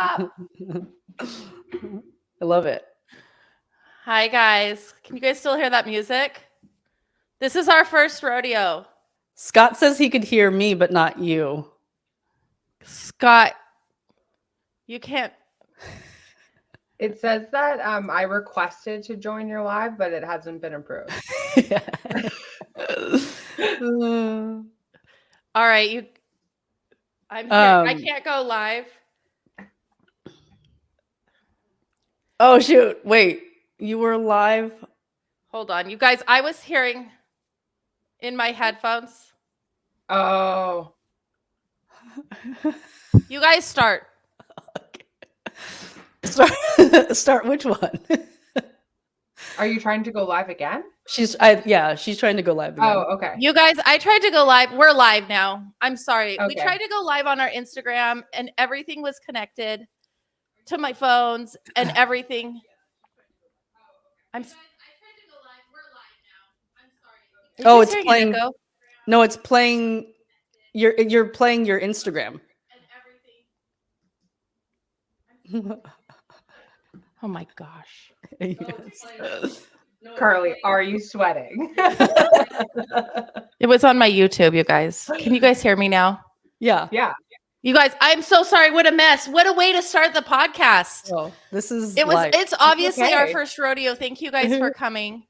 up? I love it. Hi, guys. Can you guys still hear that music? This is our first rodeo. Scott says he could hear me, but not you. Scott, you can't. It says that I requested to join your live, but it hasn't been approved. All right, I'm here. I can't go live. Oh shoot! Wait, you were live? Hold on, you guys. I was hearing in my headphones. Oh. You guys start. Okay. Start which one? Are you trying to go live again? She's trying to go live again. Oh, okay. You guys, I tried to go live. We're live now. I'm sorry. Okay. We tried to go live on our Instagram and everything was connected to my phones and everything. I tried to go live. We're live now. I'm sorry. It's playing. No, it's playing. You're playing your Instagram. And everything. Oh my gosh. Yes. Carly, are you sweating? It was on my YouTube, you guys. Can you guys hear me now? Yeah. Yeah. You guys, I'm so sorry. What a mess. What a way to start the podcast. Oh, this is It's obviously okay. our first rodeo. Thank you guys for coming.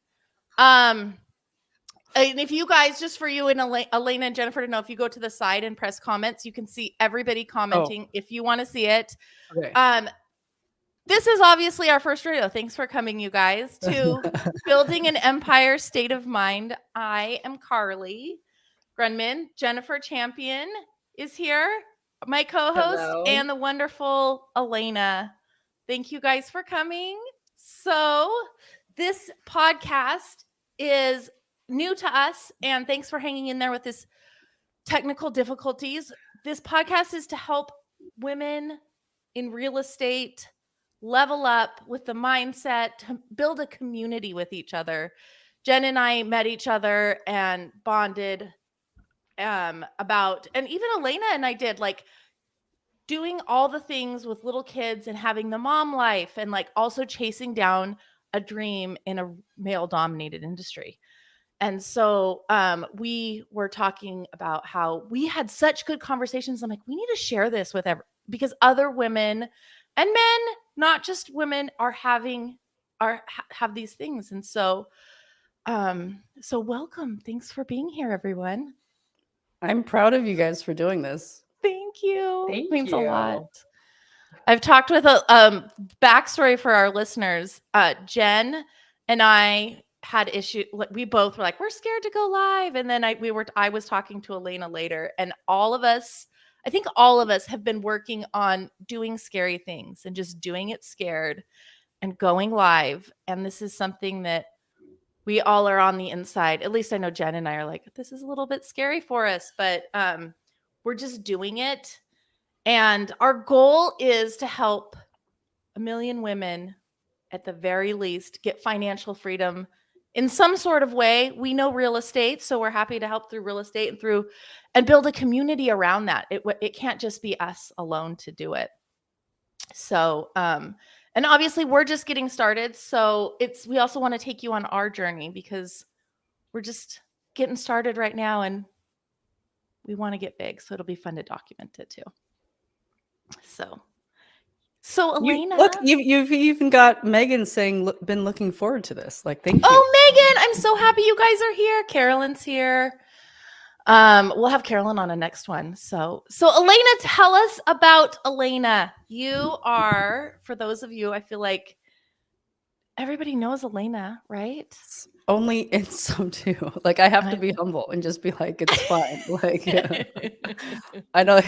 And if you guys, just for you and Elena and Jennifer to know, if you go to the side and press comments, you can see everybody commenting if you want to see it. Okay. This is obviously our first rodeo. Thanks for coming, you guys, to Building an Empire State of Mind. I am Carly Grunman. Jennifer Champion is here, my co-host. Hello. And the wonderful Elena. Thank you guys for coming. So this podcast is new to us, and thanks for hanging in there with this technical difficulties. This podcast is to help women in real estate level up with the mindset to build a community with each other. Jen and I met each other and bonded about, and even Elena and I did, like, doing all the things with little kids and having the mom life and like also chasing down a dream in a male dominated industry. And so we were talking about how we had such good conversations. I'm like, we need to share this with because other women and men, not just women, have these things. And so welcome. Thanks for being here, everyone. I'm proud of you guys for doing this. Thank you. Thank It means you. a lot. I've talked with a backstory for our listeners. Jen and I had issue. We both were like, we're scared to go live. And then I was talking to Elena later, and I think all of us have been working on doing scary things and just doing it scared and going live. And this is something that we all are on the inside. At least I know Jen and I are like, this is a little bit scary for us, but we're just doing it. And our goal is to help 1 million women, at the very least, get financial freedom in some sort of way. We know real estate, so we're happy to help through real estate and build a community around that. It can't just be us alone to do it. So, and obviously we're just getting started. So we also want to take you on our journey because we're just getting started right now and we want to get big. So it'll be fun to document it too. So Elena, you've even got Megan saying been looking forward to this. Like, thank you. Oh, Megan, I'm so happy you guys are here. Carolyn's here. We'll have Carolyn on a next one. So Elena, tell us about Elena. You are, for those of you, I feel like everybody knows Elena, right? Only in some too. Like, I have to be humble and just be like, it's fine. Like, I know.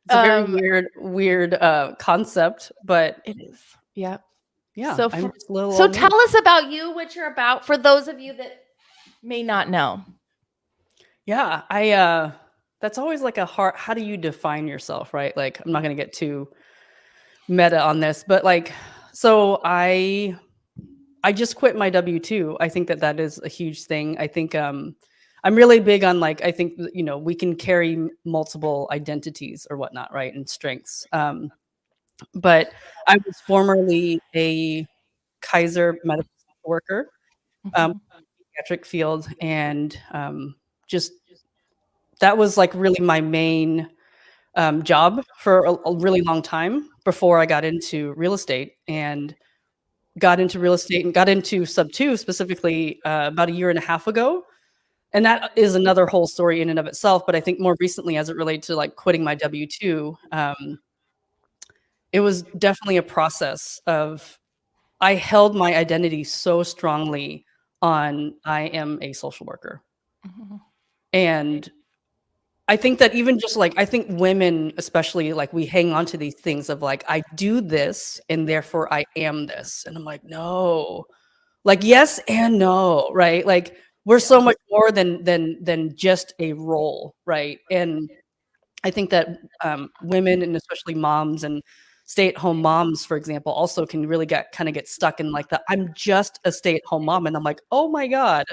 It's a very weird concept, but it is. Yeah. Yeah. So tell us about you, what you're about, for those of you that may not know. Yeah, that's always like how do you define yourself, right? Like, I'm not going to get too meta on this, but like, so I just quit my W-2. I think that is a huge thing. I think I'm really big on, like, I think, we can carry multiple identities or whatnot, right? And strengths. But I was formerly a Kaiser medical worker, Mhm. pediatric field, and just that was like really my main job for a really long time before I got into real estate and got into real estate and got into sub two specifically about a year and a half ago. And that is another whole story in and of itself. But I think more recently, as it relates to like quitting my W 2, it was definitely a process of I held my identity so strongly on I am a social worker. Mhm. And I think that even just like I think women especially like we hang on to these things of like I do this and therefore I am this. And I'm like, no. Like yes and no, right? Like we're so much more than just a role, right? And I think that women and especially moms and stay-at-home moms, for example, also can really get stuck in like the I'm just a stay-at-home mom, and I'm like, oh my god,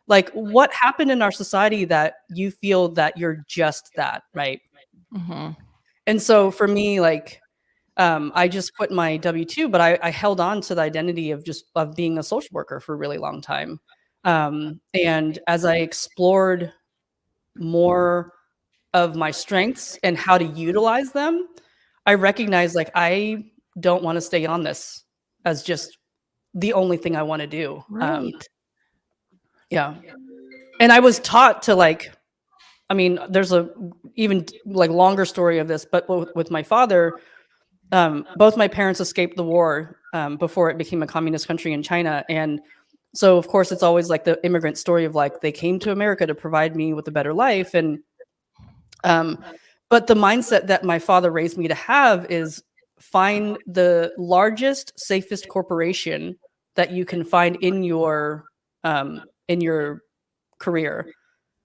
like what happened in our society that you feel that you're just that, right? Mhm. And so for me, like I just quit my W two, but I held on to the identity of just of being a social worker for a really long time. And as I explored more of my strengths and how to utilize them, I recognize like I don't want to stay on this as just the only thing I want to do. Right. Yeah. And I was taught to like, I mean, there's a even like longer story of this, but with my father, both my parents escaped the war before it became a communist country in China. And so, of course, it's always like the immigrant story of like they came to America to provide me with a better life. And Um, but the mindset that my father raised me to have is find the largest, safest corporation that you can find in your career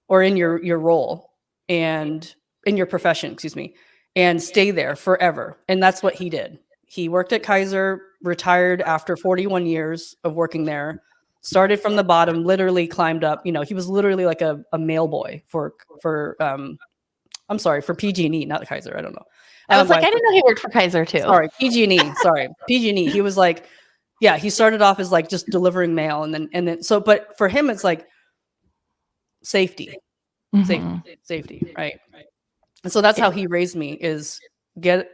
or in your role and in your profession, excuse me, and stay there forever. And that's what he did. He worked at Kaiser, retired after 41 years of working there, started from the bottom, literally climbed up. You know, he was literally like a mail boy for I'm sorry, for PG&E, not Kaiser. I don't know. I was like, Why- I didn't know he worked for Kaiser too. Sorry, PG&E. Sorry, PG&E. He was like, yeah, he started off as like just delivering mail, and then so, but for him, it's like safety, Mhm. safety, right? And so that's how he raised me: is get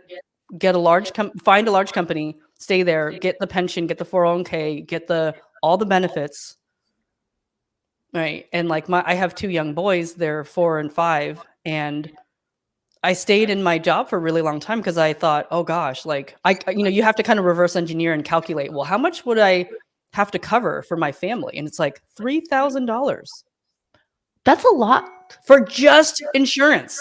get a large find a large company, stay there, get the pension, get the 401k, get the all the benefits, right? And like I have two young boys, they're 4 and 5, and I stayed in my job for a really long time because I thought, oh gosh, like you have to kind of reverse engineer and calculate, well, how much would I have to cover for my family? And it's like $3,000 That's a lot. for just insurance.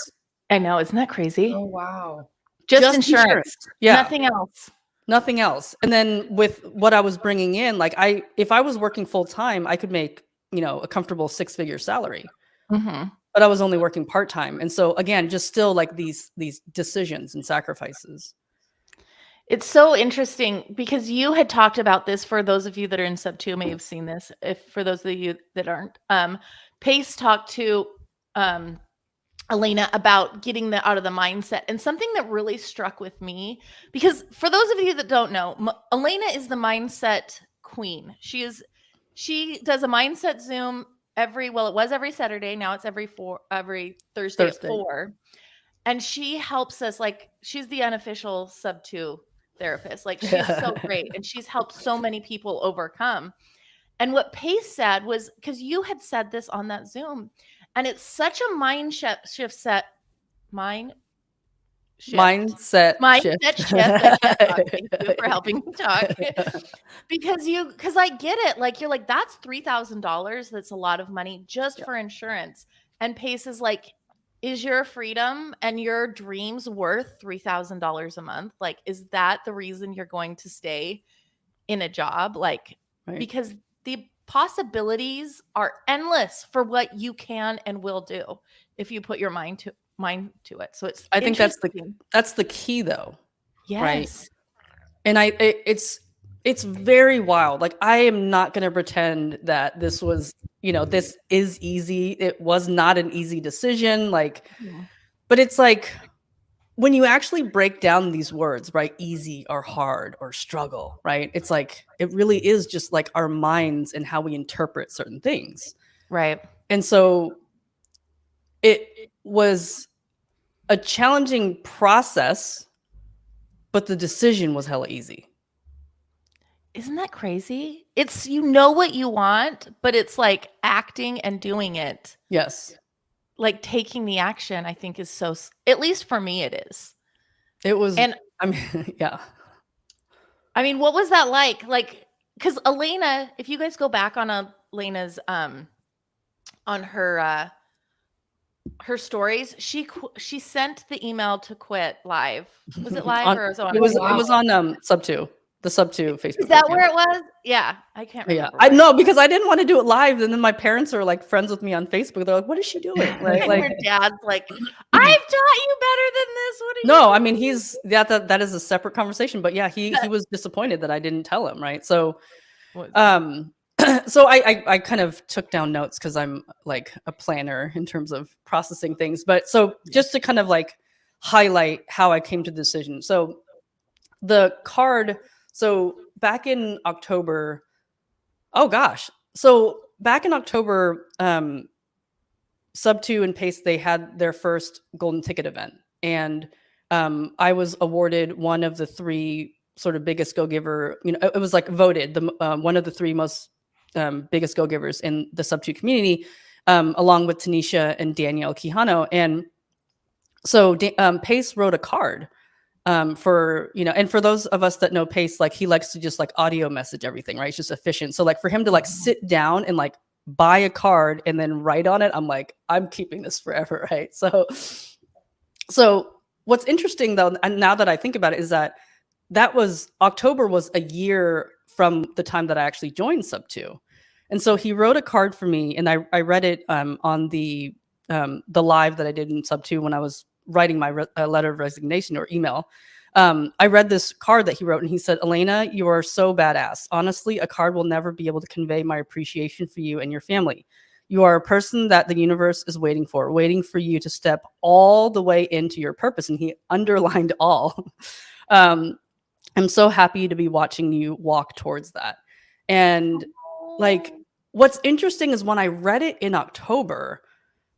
I know, isn't that crazy? Oh, wow. Just insurance. Yeah, Nothing else. nothing else. And then with what I was bringing in, like if I was working full time, I could make, a comfortable 6-figure salary. Mhm. But I was only working part time. And so again, just still like these decisions and sacrifices. It's so interesting because you had talked about this. For those of you that are in sub 2 may have seen this. If for those of you that aren't, Pace talked to Elena about getting out of the mindset, and something that really struck with me, because for those of you that don't know, Elena is the mindset queen. She does a mindset Zoom it was every Saturday. Now it's every Thursday at 4. And she helps us, like she's the unofficial sub 2 therapist. Like she's so great, and she's helped so many people overcome. And what Pace said was, because you had said this on that Zoom, and it's such a mindset shift. Mindset Mindset shift. I can't talk. Thank you for helping me talk. because I get it. Like you're like, that's $3,000. That's a lot of money just for insurance. And Pace is like, is your freedom and your dreams worth $3,000 a month? Like, is that the reason you're going to stay in a job? Like, Right. because the possibilities are endless for what you can and will do if you put your mind to it. So I think that's the key though. Yes. Right. And it's very wild. Like I am not going to pretend that this was, this is easy. It was not an easy decision. Like, but it's like when you actually break down these words, right? Easy or hard or struggle, right? It's like, it really is just like our minds and how we interpret certain things. Right. And so it was a challenging process, but the decision was hella easy. Isn't that crazy? It's, you know what you want, but it's like acting and doing it. Yes. Like taking the action, I think is so, at least for me, it is. It was, And I mean, yeah. I mean, what was that like? Like, because Elena, if you guys go back on Elena's, on her stories, she sent the email to quit live. Was it live or was it on? It was Facebook? on Sub 2, the Sub 2 Facebook. Is that group, where it was? Yeah, I can't remember. Yeah, I know, because I didn't want to do it live, and then my parents are like friends with me on Facebook. They're like, "What is she doing?" Right? And Like, her dad's like, "I've taught you better than this. What are you?" no, I mean, he's that is a separate conversation. But yeah, he was disappointed that I didn't tell him. Right? So, so I kind of took down notes because I'm like a planner in terms of processing things. But so just to kind of like highlight how I came to the decision. So the card. So back in October. Oh gosh. So back in October, Sub 2 and Pace, they had their first golden ticket event. And I was awarded one of the 3 sort of biggest go-giver, it was like voted one of the 3 most biggest go-givers in the Sub 2 community, along with Tanisha and Danielle Quijano. And so Pace wrote a card for, and for those of us that know Pace, like he likes to just like audio message everything, right? It's just efficient. So like for him to like sit down and like buy a card and then write on it, I'm like, I'm keeping this forever, right? So what's interesting though, and now that I think about it, is that October was a year from the time that I actually joined Sub 2. And so he wrote a card for me, and I read it on the live that I did in Sub 2 when I was writing my letter of resignation or email. I read this card that he wrote, and he said, "Elena, you are so badass. Honestly, a card will never be able to convey my appreciation for you and your family. You are a person that the universe is waiting for you to step all the way into your purpose." And he underlined all. I'm so happy to be watching you walk towards that. And like, what's interesting is when I read it in October,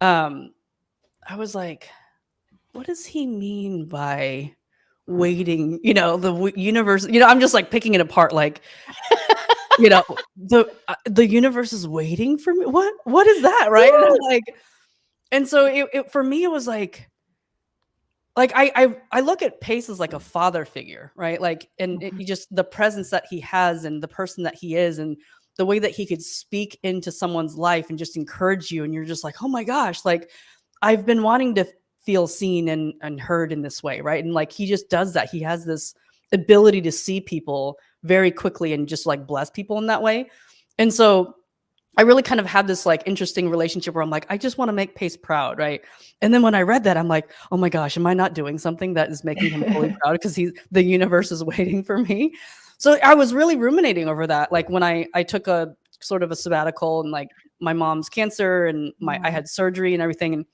I was like, what does he mean by waiting? The universe, I'm just like picking it apart. Like, the universe is waiting for me. What is that? Right. And I'm like, and so it for me, it was like I look at Pace as like a father figure, right? Like, and just the presence that he has and the person that he is and the way that he could speak into someone's life and just encourage you. And you're just like, oh my gosh, like I've been wanting to feel seen and heard in this way, right? And like he just does that. He has this ability to see people very quickly and just like bless people in that way. And so I really kind of have this like interesting relationship where I'm like, I just want to make Pace proud, right? And then when I read that, I'm like, oh my gosh, am I not doing something that is making him fully proud because the universe is waiting for me? So I was really ruminating over that. Like when I took a sort of a sabbatical, and like my mom's cancer and I had surgery and everything. And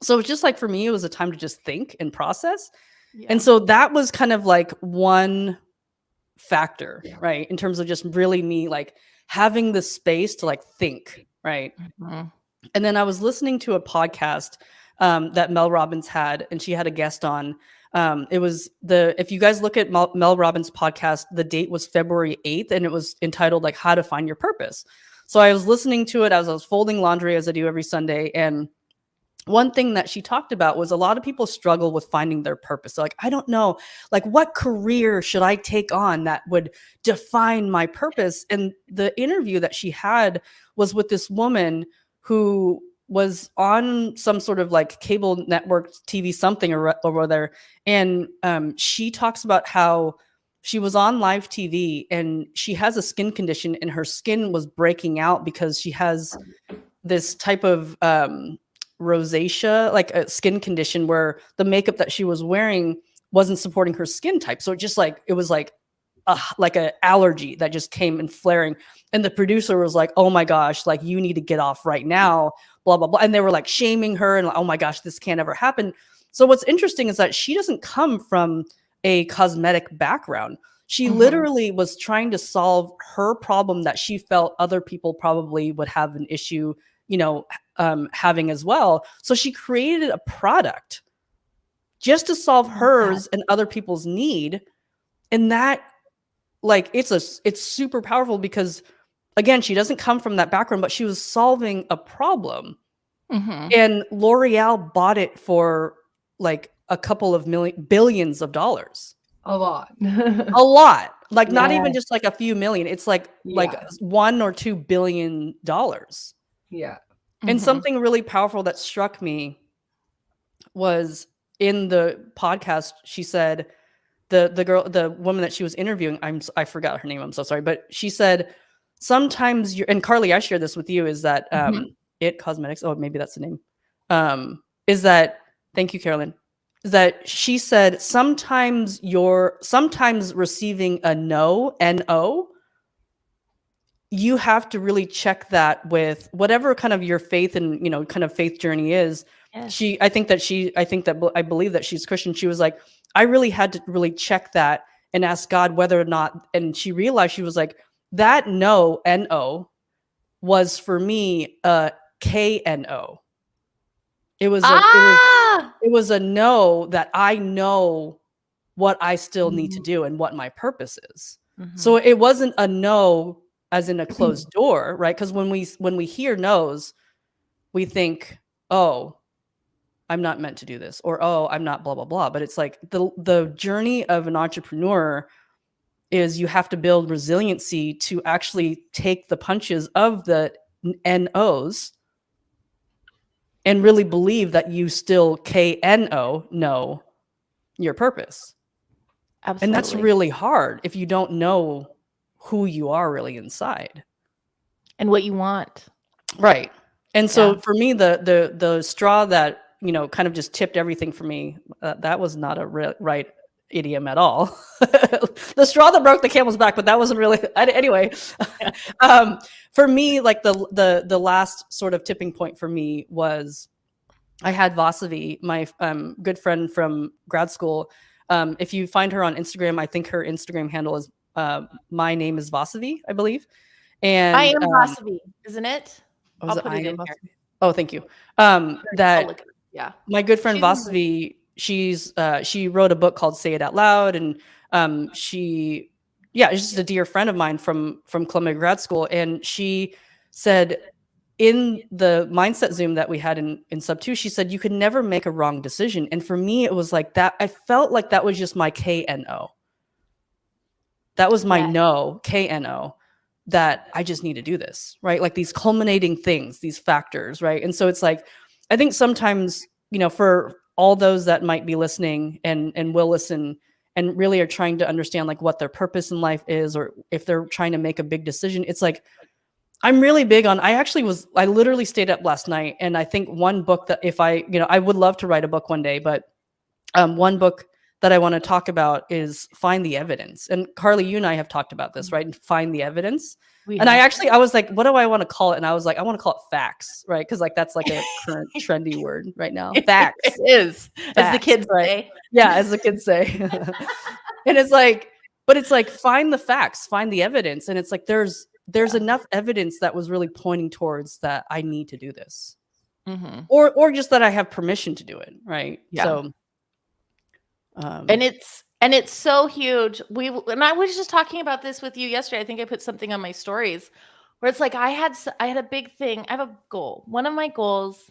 so it's just like, for me, it was a time to just think and process. Yeah. And so that was kind of like one factor, right? In terms of just really me like having the space to like think, right? Mm-hmm. And then I was listening to a podcast that Mel Robbins had, and she had a guest on. It was if you guys look at Mel Robbins' podcast, the date was February 8th, and it was entitled like How to Find Your Purpose. So I was listening to it as I was folding laundry, as I do every Sunday. And one thing that she talked about was a lot of people struggle with finding their purpose. So like, I don't know, like what career should I take on that would define my purpose? And the interview that she had was with this woman who was on some sort of like cable network TV something or other. And she talks about how she was on live TV and she has a skin condition, and her skin was breaking out because she has this type of rosacea, like a skin condition where the makeup that she was wearing wasn't supporting her skin type. So it was like an allergy that just came and flaring. And the producer was like, oh my gosh, like you need to get off right now blah, blah, blah. And they were like shaming her and like, oh my gosh, this can't ever happen. So what's interesting is that she doesn't come from a cosmetic background. She literally was trying to solve her problem that she felt other people probably would have an issue, having as well. So she created a product just to solve hers and other people's need. And that, like, it's super powerful because, again, she doesn't come from that background, but she was solving a problem. And L'Oreal bought it for like a couple of billions of dollars. A lot. A lot. Like not even just like a few million. It's like Yeah. $1 or $2 billion. Yeah. And something really powerful that struck me was in the podcast, she said, the woman that she was interviewing, I forgot her name, I'm so sorry, but she said, sometimes and Carly, I shared this with you, is that It Cosmetics, oh, maybe that's the name, is that, thank you, Carolyn, is that she said sometimes receiving a no, you have to really check that with whatever kind of your faith and kind of faith journey is. Yes. I believe that she's Christian. She was like, I really had to really check that and ask God whether or not, and she realized, she was like, that no, N-O, was for me K-N-O. It was a no that I know what I still need to do and what my purpose is. So it wasn't a no as in a closed door, right? Because when we hear no's, we think, oh, I'm not meant to do this, or oh, I'm not blah blah blah. But it's like the journey of an entrepreneur is you have to build resiliency to actually take the punches of the NOs and really believe that you still KNO know your purpose. Absolutely. And that's really hard if you don't know who you are really inside and what you want. Right. And so for me, the straw that kind of just tipped everything for me, that was not a right idiom at all. The straw that broke the camel's back, but that wasn't really anyway. For me, like the last sort of tipping point for me was I had Vasavi, my good friend from grad school. If you find her on Instagram, I think her Instagram handle is my name is Vasavi, I believe. And I am Vasavi, isn't it? I'll put it in here. Oh, thank you. Yeah. My good friend Vasavi, she wrote a book called Say It Out Loud, and she's just a dear friend of mine from Columbia grad school, and she said in the mindset Zoom that we had in sub 2, she said you could never make a wrong decision. And for me, it was like that. I felt like that was just my KNO. That was my no, KNO, that I just need to do this, right? Like these culminating things, these factors, right? And so it's like, I think sometimes, for all those that might be listening and will listen and really are trying to understand like what their purpose in life is, or if they're trying to make a big decision, it's like, I'm really big on, I literally stayed up last night. And I think one book that I would love to write a book one day, but one book that I want to talk about is Find the Evidence. And Carly, you and I have talked about this, right? Find the Evidence. I was like, what do I want to call it? And I was like, I want to call it facts, right? Because like that's like a current trendy word right now. Facts. It is, facts, as the kids say. Yeah, as the kids say. And it's like, but it's like, find the facts, find the evidence. And it's like, there's enough evidence that was really pointing towards that I need to do this. Or just that I have permission to do it, right? Yeah. So and it's so huge. And I was just talking about this with you yesterday. I think I put something on my stories where it's like I had a big thing. I have a goal. One of my goals,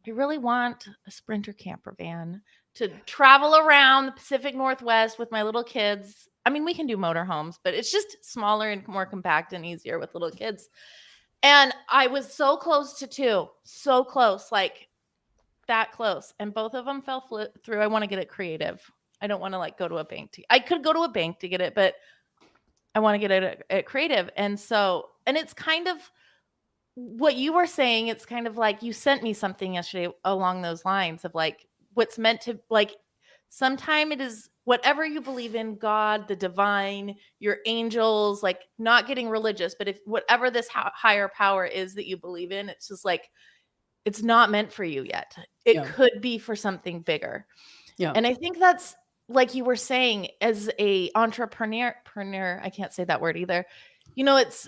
I really want a Sprinter camper van to travel around the Pacific Northwest with my little kids. I mean, we can do motorhomes, but it's just smaller and more compact and easier with little kids. And I was so close to 2, so close, like that close, and both of them fell through. I want to get it creative. I don't want to like go to a bank. I could go to a bank to get it, but I want to get it creative. And it's kind of what you were saying. It's kind of like you sent me something yesterday along those lines of like what's meant to, like, sometime it is whatever you believe in, God, the divine, your angels, like not getting religious, but if whatever this higher power is that you believe in, it's just like it's not meant for you yet. It Yeah. could be for something bigger. Yeah. And I think that's, like you were saying, as a entrepreneur, I can't say that word either. You know, it's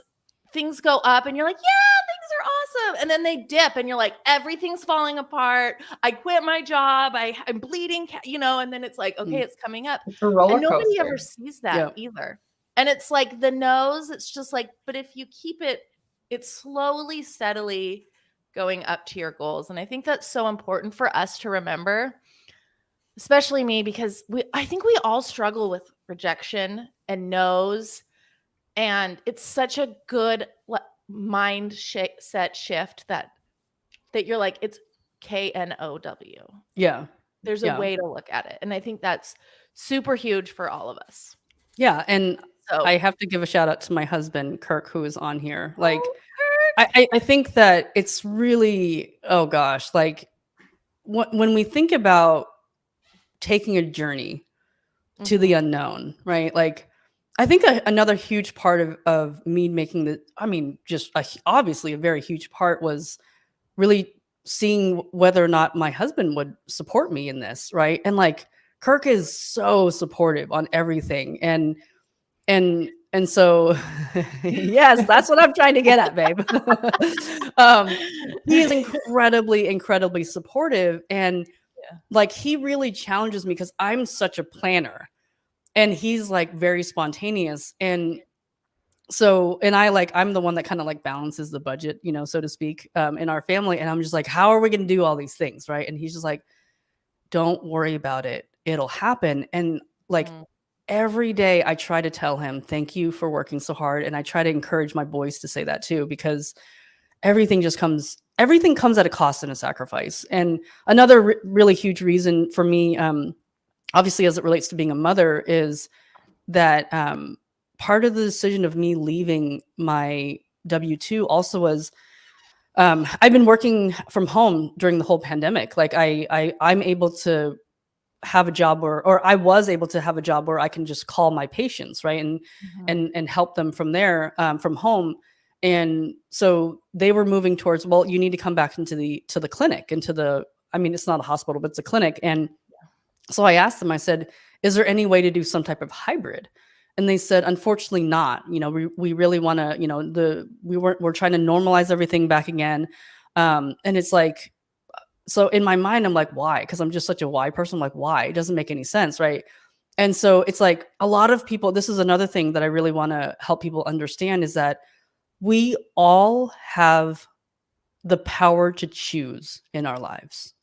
things go up and you're like, yeah, things are awesome. And then they dip and you're like, everything's falling apart. I quit my job. I'm bleeding, you know, and then it's like, okay, it's coming up. It's a roller And nobody coaster. ever sees that either. And it's like the no's, it's just like, but if you keep it, it's slowly, steadily going up to your goals. And I think that's so important for us to remember, especially me, because I think we all struggle with rejection and no's. And it's such a good set shift that you're like, it's KNOW. Yeah. There's a way to look at it. And I think that's super huge for all of us. Yeah. And So I have to give a shout out to my husband, Kirk, who is on here. Like, Kirk. I think that it's really, oh gosh, like when we think about taking a journey to the unknown, right? Like, I think another huge part of me making obviously a very huge part was really seeing whether or not my husband would support me in this, right? And like Kirk is so supportive on everything, and so yes, that's what I'm trying to get at, babe. He is incredibly supportive, and like he really challenges me because I'm such a planner. And he's like very spontaneous. And so, and I'm the one that kind of like balances the budget, you know, so to speak, in our family. And I'm just like, how are we going to do all these things? Right. And he's just like, don't worry about it. It'll happen. And like every day I try to tell him, thank you for working so hard. And I try to encourage my boys to say that too, because everything comes at a cost and a sacrifice. And another really huge reason for me, obviously, as it relates to being a mother, is that part of the decision of me leaving my W-2 also was I've been working from home during the whole pandemic. Like I'm able to have a job or I was able to have a job where I can just call my patients, right, and help them from there, from home. And so they were moving towards, well, you need to come back to the clinic, it's not a hospital, but it's a clinic. And so I asked them, I said, is there any way to do some type of hybrid? And they said, unfortunately not. You know, we really want to, you know, we're trying to normalize everything back again. And it's like, so in my mind, I'm like, why? Because I'm just such a why person. I'm like, why? It doesn't make any sense, right? And so it's like a lot of people, this is another thing that I really want to help people understand, is that we all have the power to choose in our lives.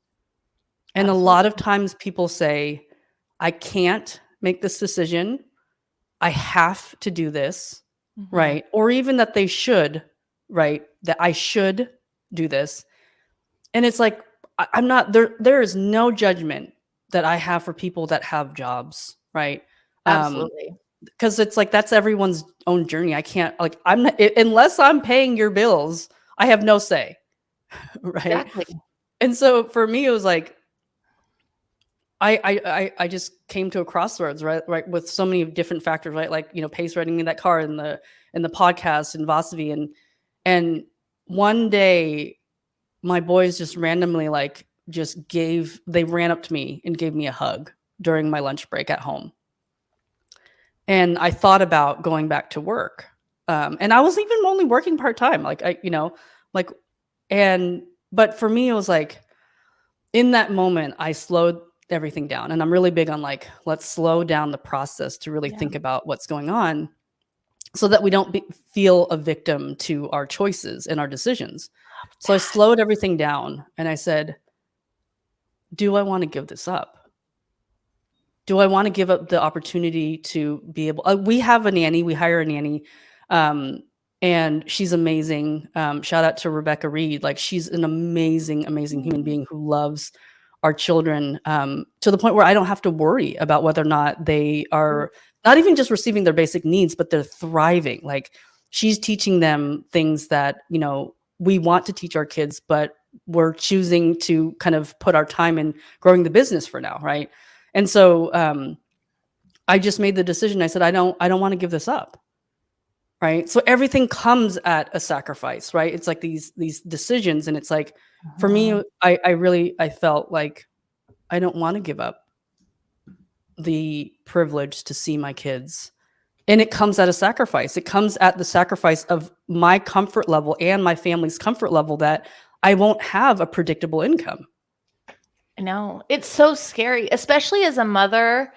And Absolutely. a lot of times people say, I can't make this decision. I have to do this, right? Or even that they should, right? That I should do this. And it's like, I'm not, there is no judgment that I have for people that have jobs, right? Absolutely. Because it's like, that's everyone's own journey. I can't, like, I'm not, unless I'm paying your bills, I have no say, right? Exactly. And so for me, it was like, I just came to a crossroads, right, with so many different factors, right? Like, you know, Pace writing me that car and the podcast and Vasavi, and one day my boys just randomly they ran up to me and gave me a hug during my lunch break at home. And I thought about going back to work. And I was even only working part-time, but for me, it was like, in that moment, I slowed everything down. And I'm really big on like, let's slow down the process to really think about what's going on so that we don't feel a victim to our choices and our decisions. So I slowed everything down and I said, do I want to give this up? Do I want to give up the opportunity to be able, we have a nanny, we hire a nanny, and she's amazing. Shout out to Rebecca Reed. Like, she's an amazing human being who loves our children, to the point where I don't have to worry about whether or not they are not even just receiving their basic needs, but they're thriving. Like, she's teaching them things that, you know, we want to teach our kids, but we're choosing to kind of put our time in growing the business for now. Right. And so I just made the decision. I said, I don't want to give this up. right? So everything comes at a sacrifice, right? It's like these decisions, and it's like for me, I felt like I don't want to give up the privilege to see my kids. And it comes at a sacrifice. It comes at the sacrifice of my comfort level and my family's comfort level, that I won't have a predictable income. I know. It's so scary, especially as a mother.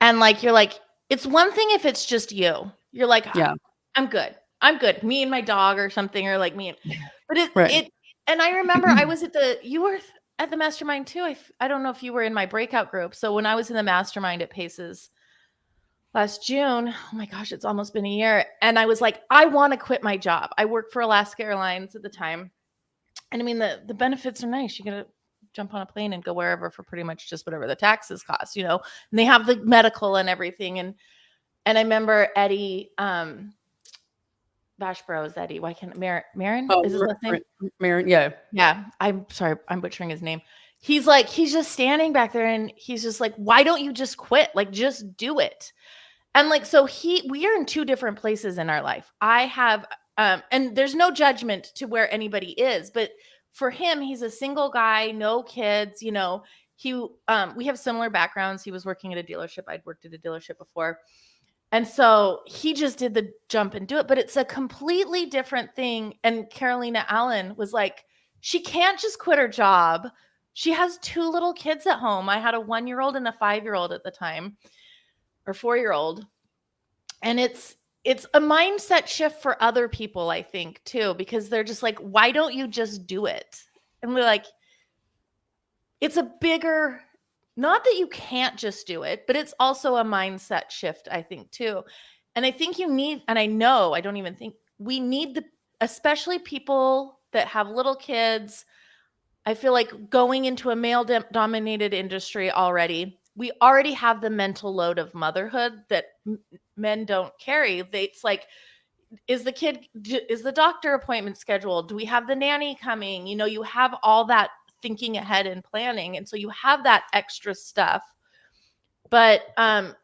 And like, you're like, it's one thing if it's just you. You're like, Yeah. I'm good. I'm good. Me and my dog or something, or like me. But Right. and I remember you were at the mastermind too. I don't know if you were in my breakout group. So when I was in the mastermind at Paces last June, oh my gosh, it's almost been a year. And I was like, I want to quit my job. I worked for Alaska Airlines at the time. And I mean, the benefits are nice. You get to jump on a plane and go wherever for pretty much just whatever the taxes cost, you know, and they have the medical and everything. And I remember Eddie, Bash Bros, Eddie, why can't Marin? Oh, Is his last name? Marin, yeah. Yeah. I'm sorry. I'm butchering his name. He's just standing back there and he's just like, why don't you just quit? Like, just do it. And like, so we are in two different places in our life. I have, and there's no judgment to where anybody is, but for him, he's a single guy, no kids, you know, we have similar backgrounds. He was working at a dealership. I'd worked at a dealership before. And so he just did the jump and do it, but it's a completely different thing. And Carolina Allen was like, she can't just quit her job. She has two little kids at home. I had a 1-year-old and a 5-year-old at the time, or 4-year-old. And it's a mindset shift for other people, I think, too, because they're just like, why don't you just do it? And we're like, it's a bigger, not that you can't just do it, but it's also a mindset shift, I think, too. And I think you need, and I know, I don't even think we need especially people that have little kids. I feel like going into a male dominated industry already, we already have the mental load of motherhood that men don't carry. It's like, is the doctor appointment scheduled? Do we have the nanny coming? You know, you have all that thinking ahead and planning. And so you have that extra stuff. But, and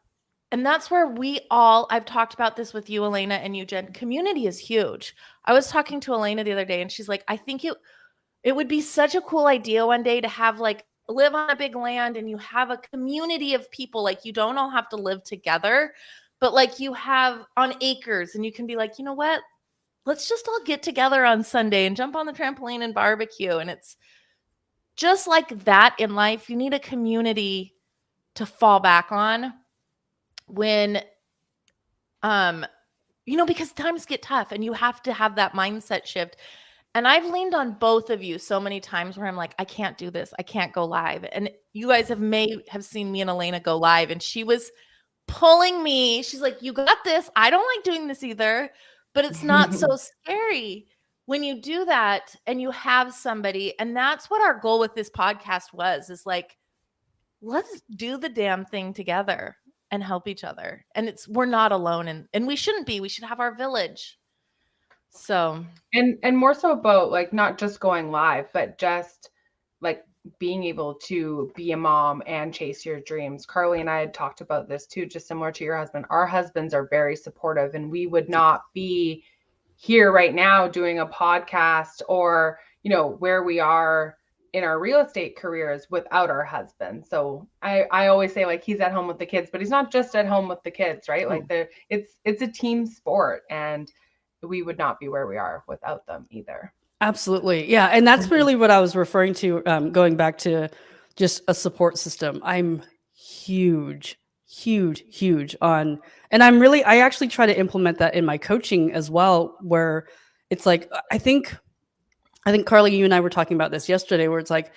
that's where I've talked about this with you, Elena, and you, Jen. Community is huge. I was talking to Elena the other day and she's like, I think it would be such a cool idea one day to have like live on a big land and you have a community of people. Like you don't all have to live together, but like you have on acres and you can be like, you know what? Let's just all get together on Sunday and jump on the trampoline and barbecue. And it's just like that in life. You need a community to fall back on when, you know, because times get tough and you have to have that mindset shift. And I've leaned on both of you so many times where I'm like, I can't do this. I can't go live. And you guys may have seen me and Elena go live and she was pulling me. She's like, you got this. I don't like doing this either, but it's not so scary when you do that and you have somebody. And that's what our goal with this podcast is like, let's do the damn thing together and help each other. And we're not alone and we shouldn't be. We should have our village. So, and more so about like not just going live, but just like being able to be a mom and chase your dreams. Carly and I had talked about this too, just similar to your husband. Our husbands are very supportive and we would not be here right now doing a podcast or, you know, where we are in our real estate careers without our husband. So I always say like he's at home with the kids, but he's not just at home with the kids, right? Like it's a team sport and we would not be where we are without them either. Absolutely. Yeah. And that's really what I was referring to, going back to just a support system. I'm huge on, and I actually try to implement that in my coaching as well, where it's like, I think Carly, you and I were talking about this yesterday, where it's like,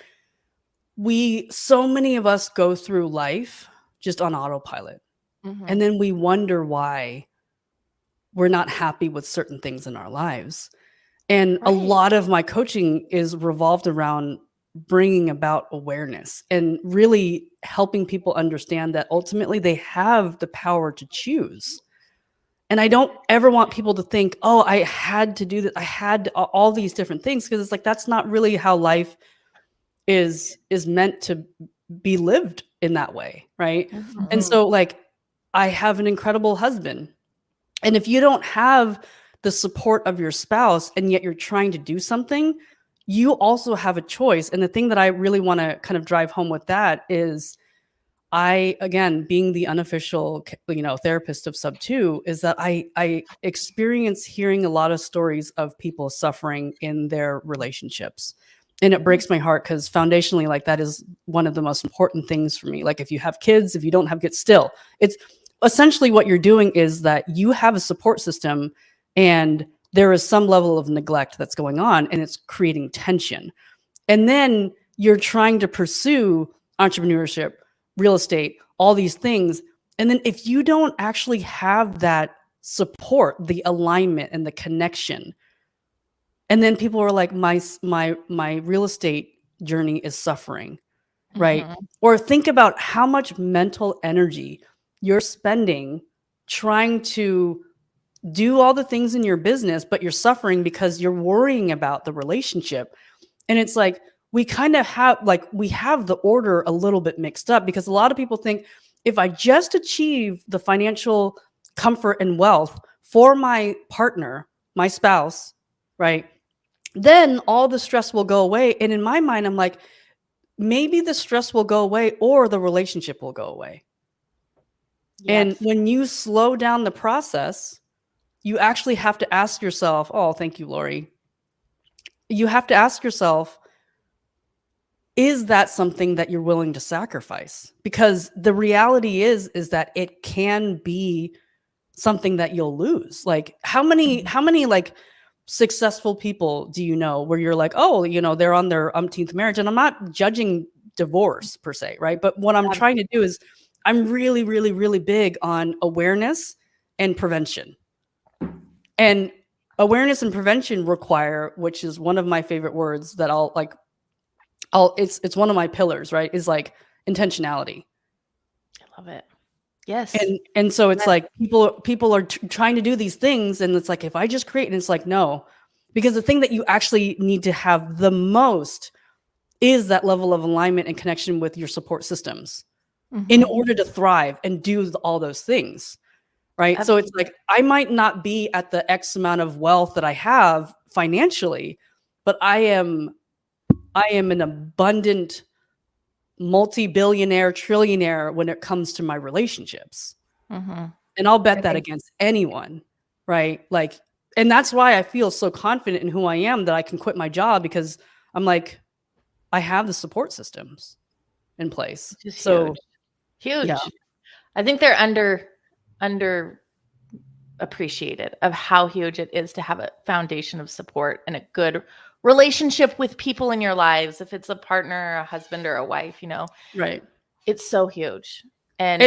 so many of us go through life just on autopilot. mm-hmm. And then we wonder why we're not happy with certain things in our lives. And a lot of my coaching is revolved around bringing about awareness and really helping people understand that ultimately they have the power to choose. And I don't ever want people to think, oh, I had to do that. I had all these different things, because it's like, that's not really how life is meant to be lived in that way. Right. Mm-hmm. And so like, I have an incredible husband. And if you don't have the support of your spouse and yet you're trying to do something, you also have a choice. And the thing that I really want to kind of drive home with that is again, being the unofficial, therapist of Sub 2, is that I experience hearing a lot of stories of people suffering in their relationships. And it breaks my heart because foundationally, like, that is one of the most important things for me. Like, if you have kids, if you don't have kids, still, it's essentially what you're doing is that you have a support system and there is some level of neglect that's going on and it's creating tension. And then you're trying to pursue entrepreneurship, real estate, all these things. And then if you don't actually have that support, the alignment and the connection, and then people are like, my real estate journey is suffering, right? Or think about how much mental energy you're spending trying to do all the things in your business, but you're suffering because you're worrying about the relationship. And it's like, we kind of have the order a little bit mixed up, because a lot of people think, if I just achieve the financial comfort and wealth for my partner, my spouse, right, then all the stress will go away. And in my mind, I'm like, maybe the stress will go away or the relationship will go away. Yes. And when you slow down the process, you actually have to ask yourself, oh, thank you, Lori. You have to ask yourself, is that something that you're willing to sacrifice? Because the reality is that it can be something that you'll lose. Like, how many like successful people do you know where you're like, oh, they're on their umpteenth marriage? And I'm not judging divorce per se, right? But what I'm trying to do is, I'm really, really, really big on awareness and prevention. And awareness and prevention require, which is one of my favorite words that it's one of my pillars, right? Is like intentionality. I love it. Yes. And so it's like people are trying to do these things, and it's like, if I just create, and it's like, no, because the thing that you actually need to have the most is that level of alignment and connection with your support systems in order to thrive and do all those things, right? Absolutely. So it's like, I might not be at the X amount of wealth that I have financially, but I am an abundant multi-billionaire, trillionaire when it comes to my relationships. And I'll bet that against anyone, right? Like, and that's why I feel so confident in who I am, that I can quit my job, because I'm like, I have the support systems in place. So huge. Yeah. I think they're under appreciated of how huge it is to have a foundation of support and a good relationship with people in your lives. If it's a partner, a husband, or a wife, right? It's so huge. And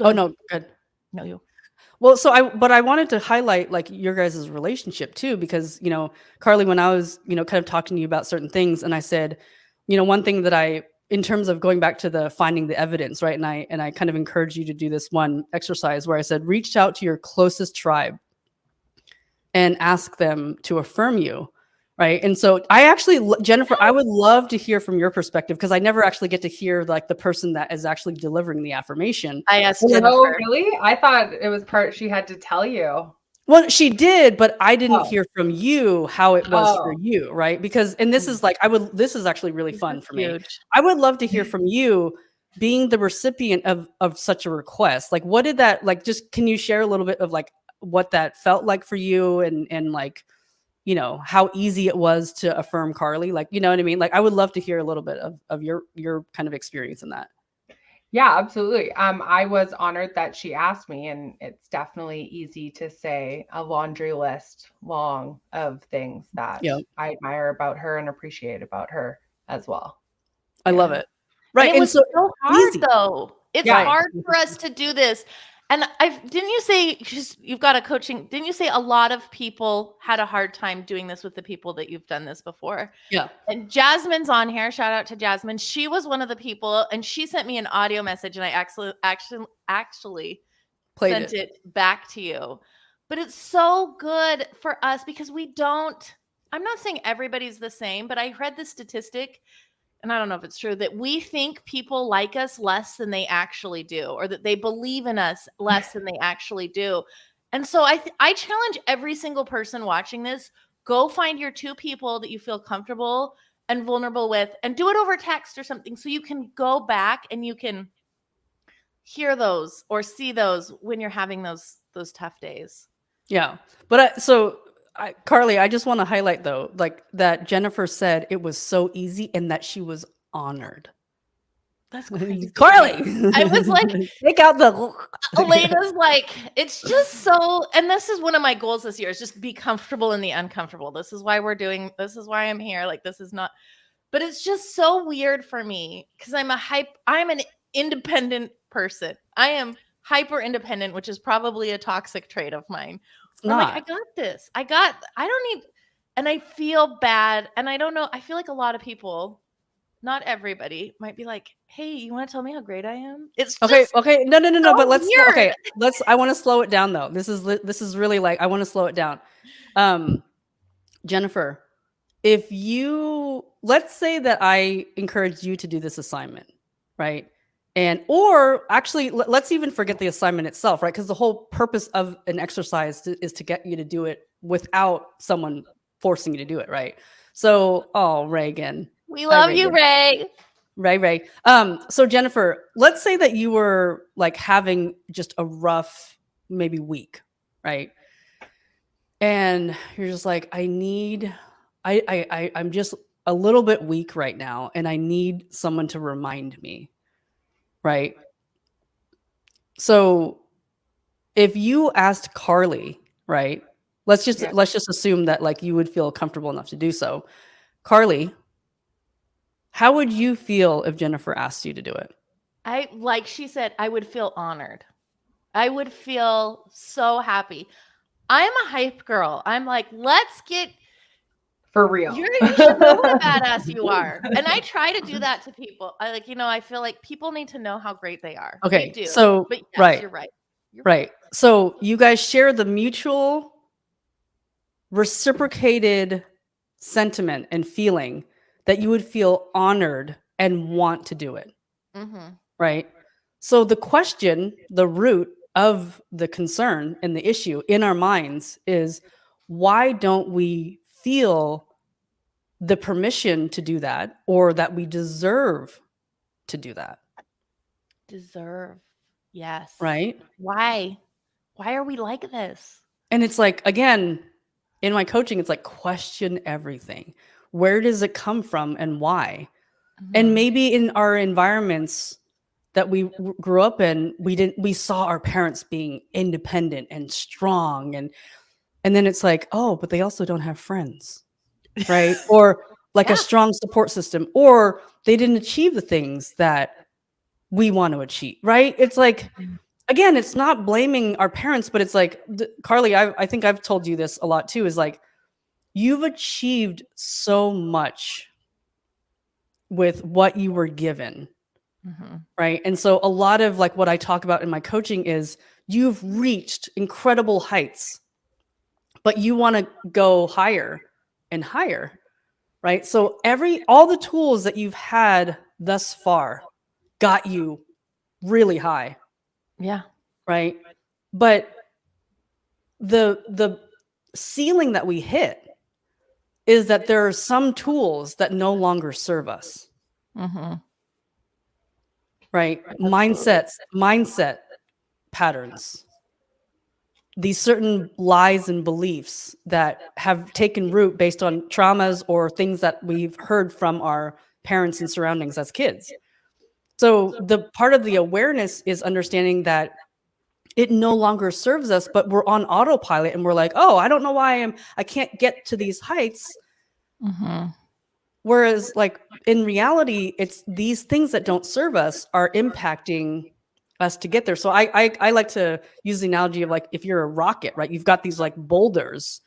oh no, good. No, you. Well, I wanted to highlight like your guys' relationship too, because, Carly, when I was, kind of talking to you about certain things, and I said, one thing that in terms of going back to the finding the evidence, right? And I kind of encouraged you to do this one exercise where I said, reach out to your closest tribe and ask them to affirm you. Right. And so Jennifer, I would love to hear from your perspective, because I never actually get to hear like the person that is actually delivering the affirmation. I asked Jennifer. Oh, really? I thought it was part she had to tell you. Well, she did, but I didn't hear from you how it was for you. Right. Because, and this is like, this is actually really fun for me. I would love to hear from you, being the recipient of such a request. Like, what did that, like, just, can you share a little bit of like what that felt like for you, and like, how easy it was to affirm Carly? Like, you know what I mean? Like, I would love to hear a little bit of your kind of experience in that. Yeah, absolutely. I was honored that she asked me, and it's definitely easy to say a laundry list long of things that I admire about her and appreciate about her as well. I love it. Right. And it was so hard though. It's hard for us to do this. And didn't you say, you've got a coaching, didn't you say a lot of people had a hard time doing this with the people that you've done this before? Yeah. And Jasmine's on here. Shout out to Jasmine. She was one of the people, and she sent me an audio message, and I actually sent it back to you. But it's so good for us, because I'm not saying everybody's the same, but I read the statistic, and I don't know if it's true, that we think people like us less than they actually do, or that they believe in us less than they actually do. And so I challenge every single person watching this, go find your 2 people that you feel comfortable and vulnerable with, and do it over text or something, so you can go back and you can hear those or see those when you're having those tough days. Yeah. But Carly, I just want to highlight though, like that Jennifer said it was so easy and that she was honored. That's crazy. Carly, I was like, take out the. Elena's like, it's just so, and this is one of my goals this year, is just be comfortable in the uncomfortable. This is why why I'm here. Like, this is not, but it's just so weird for me because I'm an independent person. I am hyper independent, which is probably a toxic trait of mine. I'm like, I got this. I don't need, and I feel bad. And I don't know. I feel like a lot of people, not everybody, might be like, hey, you want to tell me how great I am? It's okay. No. so But weird. I want to slow it down though. This is really like, I want to slow it down. Jennifer, let's say that I encouraged you to do this assignment, right? Or actually, let's even forget the assignment itself, right? Because the whole purpose of an exercise is to get you to do it without someone forcing you to do it, right? So, Reagan. We love you, Ray. Ray. So Jennifer, let's say that you were like having just a rough, maybe week, right? And you're just like, I'm just a little bit weak right now, and I need someone to remind me. Right. So if you asked Carly, right, let's just assume that like you would feel comfortable enough to do so. Carly, how would you feel if Jennifer asked you to do it? Like she said, I would feel honored. I would feel so happy. I'm a hype girl. I'm like, let's get for real. You should know what a badass you are. And I try to do that to people. I feel like people need to know how great they are. Okay. They do. So, but yes, right. You're right. Right. So you guys share the mutual reciprocated sentiment and feeling that you would feel honored and want to do it. Mm-hmm. Right. So the question, the root of the concern and the issue in our minds is, why don't we feel the permission to do that, or that we deserve to do that? Deserve. Yes. Right. Why are we like this? And it's like, again, in my coaching, it's like, question everything. Where does it come from and why? Mm-hmm. And maybe in our environments that we grew up in, we saw our parents being independent and strong. And then it's like, oh, but they also don't have friends. Right. Or like a strong support system, or they didn't achieve the things that we want to achieve. Right. It's like, again, it's not blaming our parents, but it's like, Carly, I think I've told you this a lot too, is like, you've achieved so much with what you were given. Mm-hmm. Right. And so a lot of like what I talk about in my coaching is you've reached incredible heights, but you want to go higher and higher. Right. So all the tools that you've had thus far got you really high. Yeah. Right. But the ceiling that we hit is that there are some tools that no longer serve us. Mm-hmm. Right. Mindset patterns. These certain lies and beliefs that have taken root based on traumas or things that we've heard from our parents and surroundings as kids. So the part of the awareness is understanding that it no longer serves us, but we're on autopilot and we're like, oh, I don't know why I can't get to these heights. Mm-hmm. Whereas like in reality, it's these things that don't serve us are impacting us to get there. So I like to use the analogy of like, if you're a rocket, right, you've got these like boulders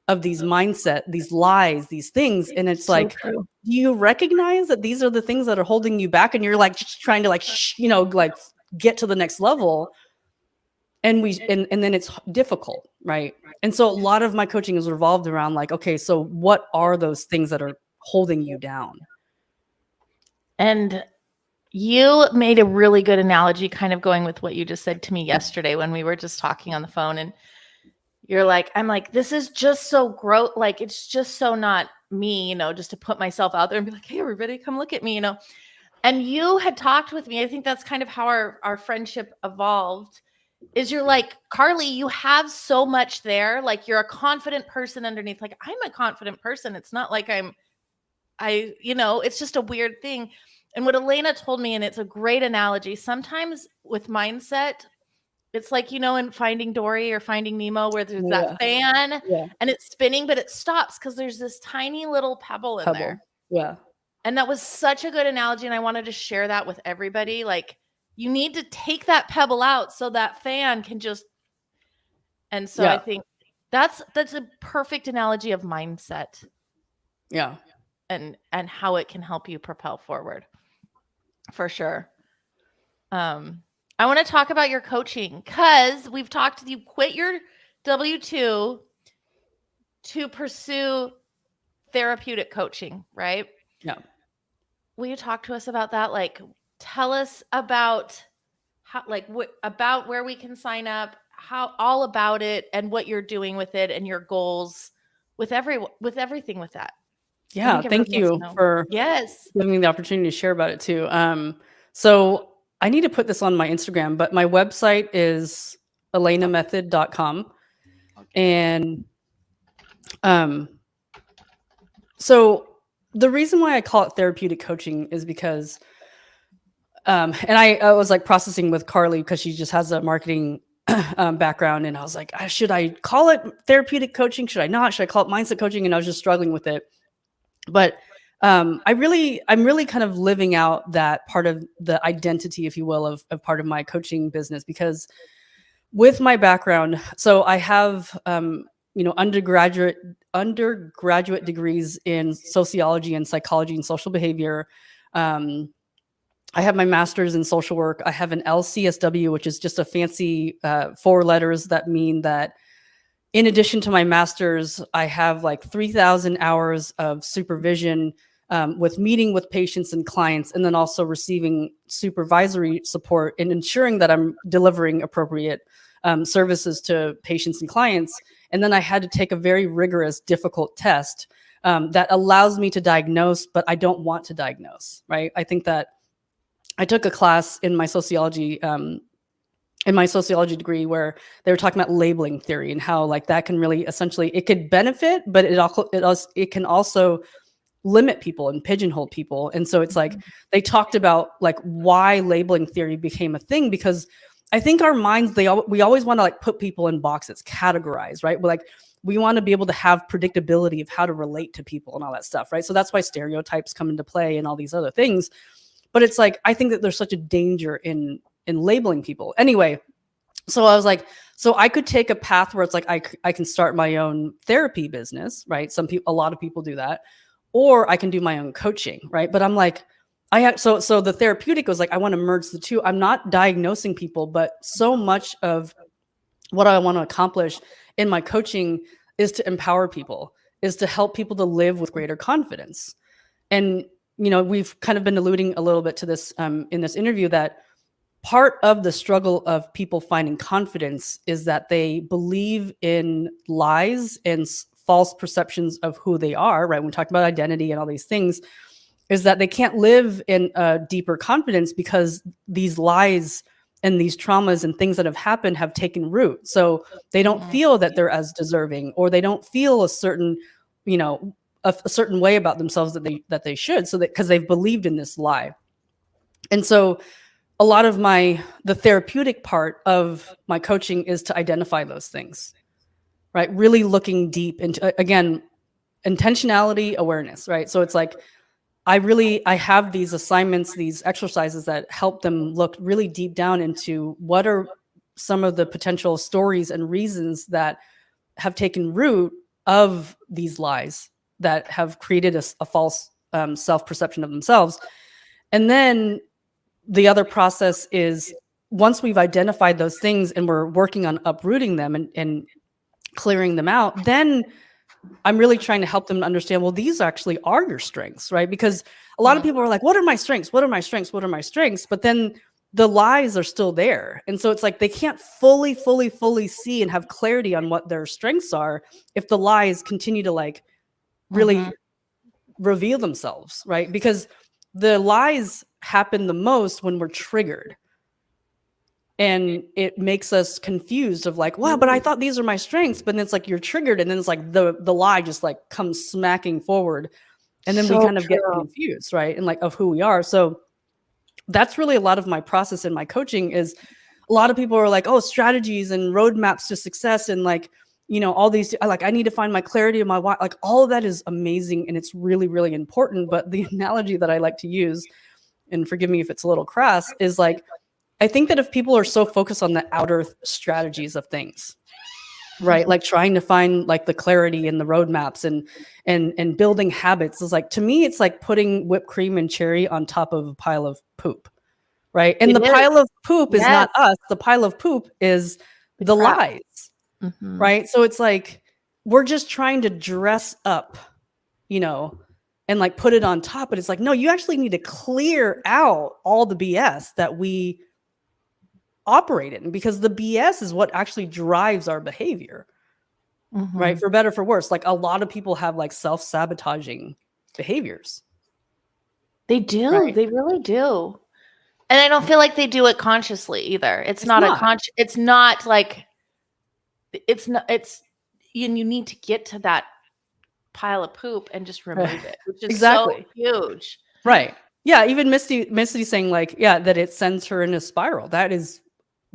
of these mindset, these lies, these things. And it's so like, true. Do you recognize that these are the things that are holding you back? And you're like, just trying to like, like get to the next level. And then it's difficult. Right. And so a lot of my coaching is revolved around like, okay, so what are those things that are holding you down? And you made a really good analogy, kind of going with what you just said to me yesterday when we were just talking on the phone. And you're like, I'm like, this is just so gross. Like, it's just so not me, you know, just to put myself out there and be like, hey, everybody, come look at me, you know. And you had talked with me. I think that's kind of how our friendship evolved. Is you're like, Carly, you have so much there. Like, you're a confident person underneath. Like, I'm a confident person. It's not like you know, it's just a weird thing. And what Elena told me, and it's a great analogy, sometimes with mindset, it's like, you know, in Finding Dory or Finding Nemo, where there's that fan and it's spinning, but it stops because there's this tiny little pebble in there. Yeah. And that was such a good analogy. And I wanted to share that with everybody. Like, you need to take that pebble out so that fan can just. And so I think that's a perfect analogy of mindset. Yeah. And how it can help you propel forward. For sure. I want to talk about your coaching, because we've talked, you quit your W-2 to pursue therapeutic coaching, right? Yeah. Will you talk to us about that? Like, tell us about how, like, about where we can sign up, how, all about it, and what you're doing with it, and your goals with everything with that. Yeah. Thank you for giving me the opportunity to share about it too. So I need to put this on my Instagram, but my website is elenamethod.com. And so the reason why I call it therapeutic coaching is because, and I was like processing with Carly because she just has a marketing background. And I was like, should I call it therapeutic coaching? Should I not? Should I call it mindset coaching? And I was just struggling with it. But I'm really kind of living out that part of the identity, if you will, of part of my coaching business, because with my background, so I have, undergraduate degrees in sociology and psychology and social behavior. I have my master's in social work. I have an LCSW, which is just a fancy 4 letters that mean that in addition to my master's, I have like 3,000 hours of supervision with meeting with patients and clients, and then also receiving supervisory support in ensuring that I'm delivering appropriate services to patients and clients. And then I had to take a very rigorous, difficult test that allows me to diagnose, but I don't want to diagnose, right? I think that I took a class in my sociology degree where they were talking about labeling theory and how like that can really essentially, it could benefit, but it can also limit people and pigeonhole people. And so it's like they talked about like why labeling theory became a thing, because I think our minds, we always want to like put people in boxes, categorize, right? But like we want to be able to have predictability of how to relate to people and all that stuff, right? So that's why stereotypes come into play and all these other things. But it's like, I think that there's such a danger in labeling people. Anyway, so I was like, so I could take a path where it's like, I can start my own therapy business, right? A lot of people do that, or I can do my own coaching, right? But I'm like, so the therapeutic was like, I want to merge the two. I'm not diagnosing people, but so much of what I want to accomplish in my coaching is to empower people, is to help people to live with greater confidence. And, we've kind of been alluding a little bit to this in this interview, that part of the struggle of people finding confidence is that they believe in lies and false perceptions of who they are, right? When we talk about identity and all these things, is that they can't live in a deeper confidence because these lies and these traumas and things that have happened have taken root. So they don't feel that they're as deserving, or they don't feel a certain, a certain way about themselves that they should, so that because they've believed in this lie. And so a lot of the therapeutic part of my coaching is to identify those things, right? Really looking deep into, again, intentionality, awareness, right? So it's like, I have these assignments, these exercises that help them look really deep down into what are some of the potential stories and reasons that have taken root of these lies that have created a false self-perception of themselves. And then the other process is, once we've identified those things and we're working on uprooting them and clearing them out, then I'm really trying to help them understand, well, these actually are your strengths, right? Because a lot of people are like, what are my strengths? What are my strengths? What are my strengths? But then the lies are still there. And so it's like they can't fully see and have clarity on what their strengths are if the lies continue to like really reveal themselves, right? Because the lies happen the most when we're triggered. And it makes us confused of like, wow, but I thought these are my strengths. But then it's like you're triggered, and then it's like the lie just like comes smacking forward. And then we kind of get confused, right? And like of who we are. So that's really a lot of my process in my coaching is a lot of people are like, oh, strategies and roadmaps to success. And like, you know, all these, like, I need to find my clarity of my why. Like all of that is amazing. And it's really, really important. But the analogy that I like to use, and forgive me if it's a little crass, is like, I think that if people are so focused on the outer strategies of things, right? Like trying to find like the clarity and the roadmaps and building habits is like, to me, it's like putting whipped cream and cherry on top of a pile of poop, right? And pile of poop is not us. The pile of poop is the lies, right? So it's like, we're just trying to dress up, you know, and like put it on top. But it's like, no, you actually need to clear out all the BS that we operate in, because the BS is what actually drives our behavior, right? For better, for worse. Like a lot of people have like self-sabotaging behaviors. They do. Right? They really do. And I don't feel like they do it consciously either. It's not like, you need to get to that pile of poop and just remove it, which is so huge. Right. Yeah. Even Misty saying like, yeah, that it sends her in a spiral. That is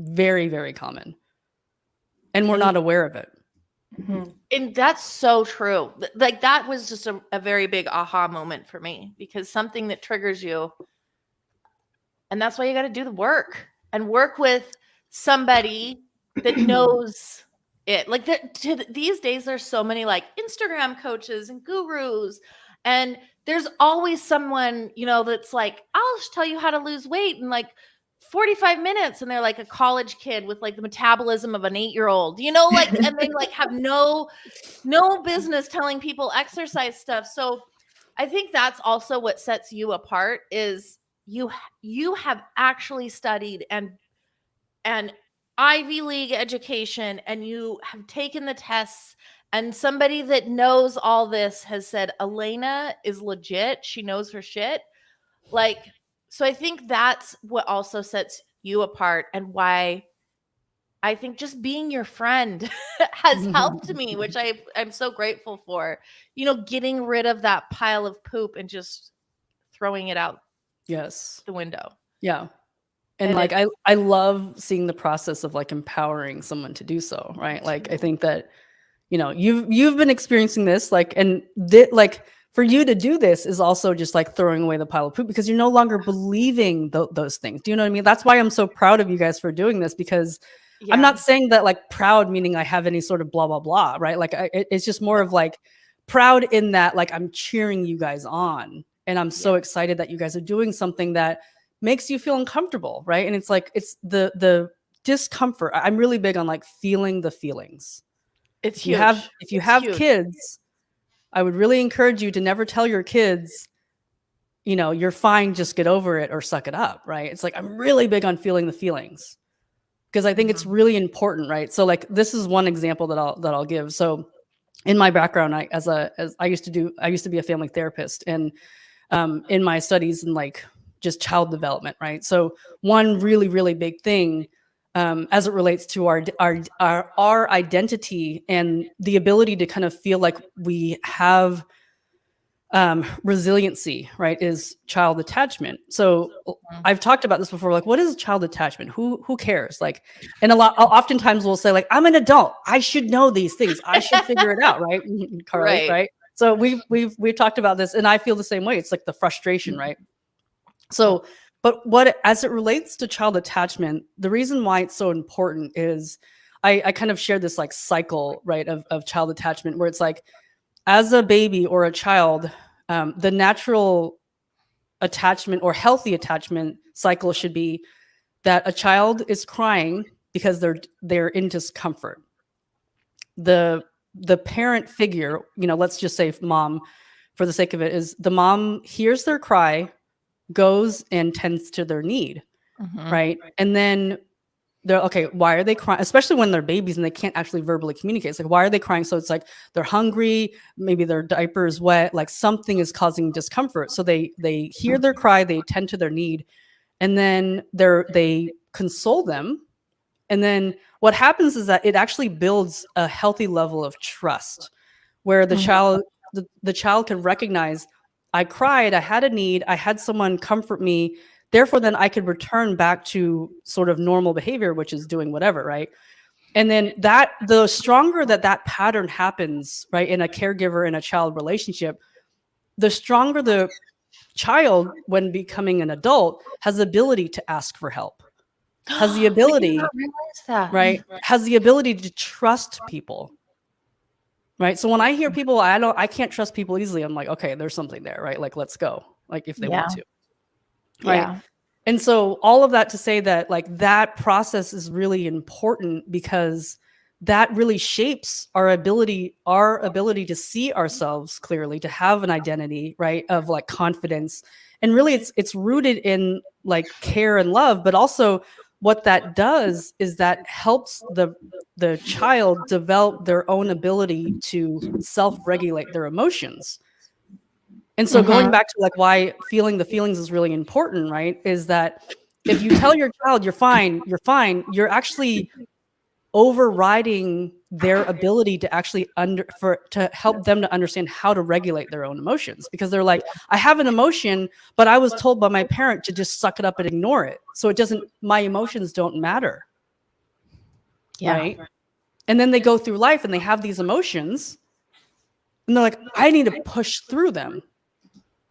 very, very common. And we're not aware of it. And that's so true. Like that was just a very big aha moment for me, because something that triggers you, and that's why you got to do the work and work with somebody that knows it. Like these days, there's so many like Instagram coaches and gurus, and there's always someone, you know, that's like, I'll tell you how to lose weight in like 45 minutes. And they're like a college kid with like the metabolism of an 8-year-old, you know, like, and they like have no business telling people exercise stuff. So I think that's also what sets you apart is you have actually studied and Ivy League education, and you have taken the tests, and somebody that knows all this has said, Elena is legit. She knows her shit. Like, so I think that's what also sets you apart, and why I think just being your friend has helped me, which I'm so grateful for, you know, getting rid of that pile of poop and just throwing it out the window. Yeah. And like, I love seeing the process of like empowering someone to do so. Right. Like, I think that, you know, you've been experiencing this, like, and like for you to do this is also just like throwing away the pile of poop, because you're no longer believing those things. Do you know what I mean? That's why I'm so proud of you guys for doing this, because I'm not saying that like proud, meaning I have any sort of blah, blah, blah. Right. Like it's just more of like proud in that, like, I'm cheering you guys on, and I'm so excited that you guys are doing something that makes you feel uncomfortable, right? And it's like, it's the discomfort. I'm really big on like feeling the feelings. It's huge. If you have kids, I would really encourage you to never tell your kids, you know, you're fine, just get over it or suck it up, right? It's like, I'm really big on feeling the feelings, because I think it's really important, right? So like, this is one example that I'll give. So in my background, I used to be a family therapist, and in my studies in like just child development, right? So one really, really big thing as it relates to our identity and the ability to kind of feel like we have resiliency, right, is child attachment. So I've talked about this before. Like, what is child attachment? Who cares? Like, and oftentimes we'll say like, I'm an adult, I should know these things, I should figure it out, right, Carly? Right. So we've talked about this, and I feel the same way. It's like the frustration, right? So, but as it relates to child attachment, the reason why it's so important is I kind of share this like cycle, right, of child attachment, where it's like, as a baby or a child, the natural attachment or healthy attachment cycle should be that a child is crying because they're in discomfort. The the parent figure, let's just say mom, for the sake of it, is the mom hears their cry, goes and tends to their need, right? And then they're okay, why are they crying? Especially when they're babies and they can't actually verbally communicate. It's like, why are they crying? So it's like they're hungry, maybe their diaper is wet, like something is causing discomfort. So they hear their cry, they tend to their need, and then they console them. And then what happens is that it actually builds a healthy level of trust where the child the child can recognize, I cried, I had a need, I had someone comfort me. Therefore, then I could return back to sort of normal behavior, which is doing whatever, right? And then the stronger that pattern happens, right, in a caregiver and a child relationship, the stronger the child, when becoming an adult, has the ability to ask for help, has the ability, right, has the ability to trust people, right? So when I hear people, I can't trust people easily. I'm like, okay, there's something there, right? Like, let's go, like if they want to. Right. Yeah. And so all of that to say that like that process is really important because that really shapes our ability to see ourselves clearly, to have an identity, right, of like confidence. And really it's rooted in like care and love, but also what that does is that helps the child develop their own ability to self-regulate their emotions. And so going back to like why feeling the feelings is really important, right? Is that if you tell your child you're fine, you're actually overriding their ability to actually to help them to understand how to regulate their own emotions, because they're like, I have an emotion, but I was told by my parent to just suck it up and ignore it. So my emotions don't matter. Yeah. Right. And then they go through life and they have these emotions and they're like, I need to push through them.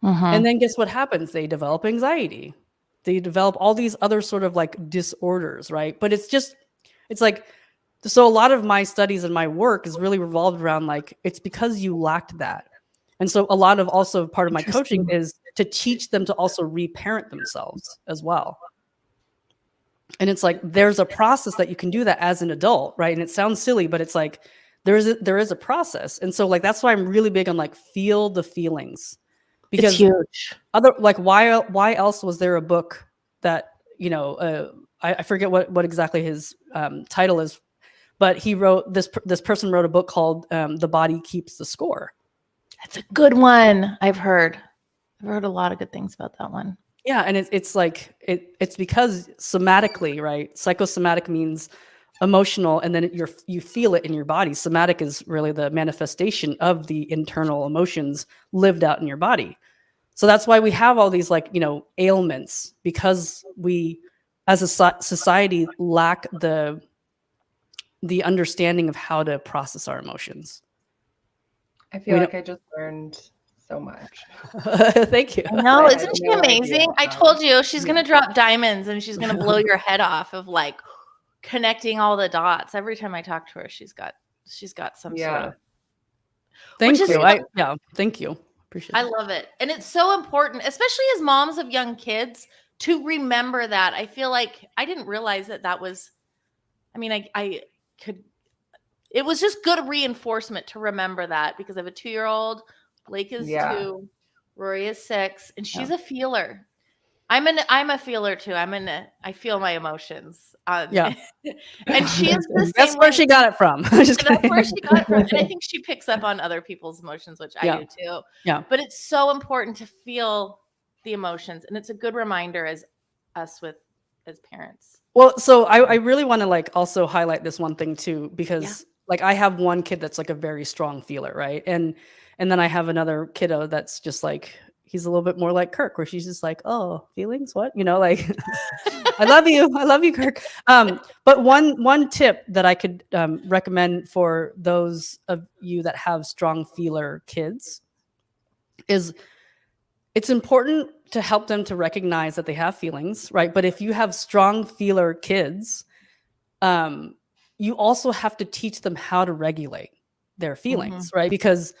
And then guess what happens? They develop anxiety. They develop all these other sort of like disorders, right? But it's like, so a lot of my studies and my work is really revolved around like, it's because you lacked that. And so a lot of also part of my coaching is to teach them to also reparent themselves as well. And it's like, there's a process that you can do that as an adult, right? And it sounds silly, but it's like, there is a process. And so like, that's why I'm really big on like, feel the feelings. Because it's huge. Why else was there a book that, I forget what exactly his title is, but he wrote this person wrote a book called The Body Keeps the Score. That's a good one. I've heard a lot of good things about that one. Yeah. And it's like, it's because somatically, right? Psychosomatic means emotional, and then you feel it in your body. Somatic is really the manifestation of the internal emotions lived out in your body. So that's why we have all these like, ailments, because we as a society lack the understanding of how to process our emotions. I feel like I just learned so much. Thank you. No, isn't she amazing? I told you she's going to drop diamonds and she's going to blow your head off of like connecting all the dots. Every time I talk to her, she's got some sort of. Thank you. Thank you. Appreciate it. I love it. And it's so important, especially as moms of young kids, to remember that. I feel like I didn't realize that was, I could, it was just good reinforcement to remember that, because I have a 2-year-old, Blake is 2, Rory is 6, and she's a feeler. I'm a feeler too. I feel my emotions. And she is the same. That's where she got it from. That's where she got it from. And I think she picks up on other people's emotions, which I do too. Yeah. But it's so important to feel the emotions. And it's a good reminder as parents. Well, so I really want to like also highlight this one thing too, because like I have one kid that's like a very strong feeler, right? And then I have another kiddo that's just like, he's a little bit more like Kirk, where she's just like, oh, feelings, what? Like, I love you, Kirk. But one tip that I could recommend for those of you that have strong feeler kids is it's important to help them to recognize that they have feelings, right? But if you have strong feeler kids, you also have to teach them how to regulate their feelings, right? Because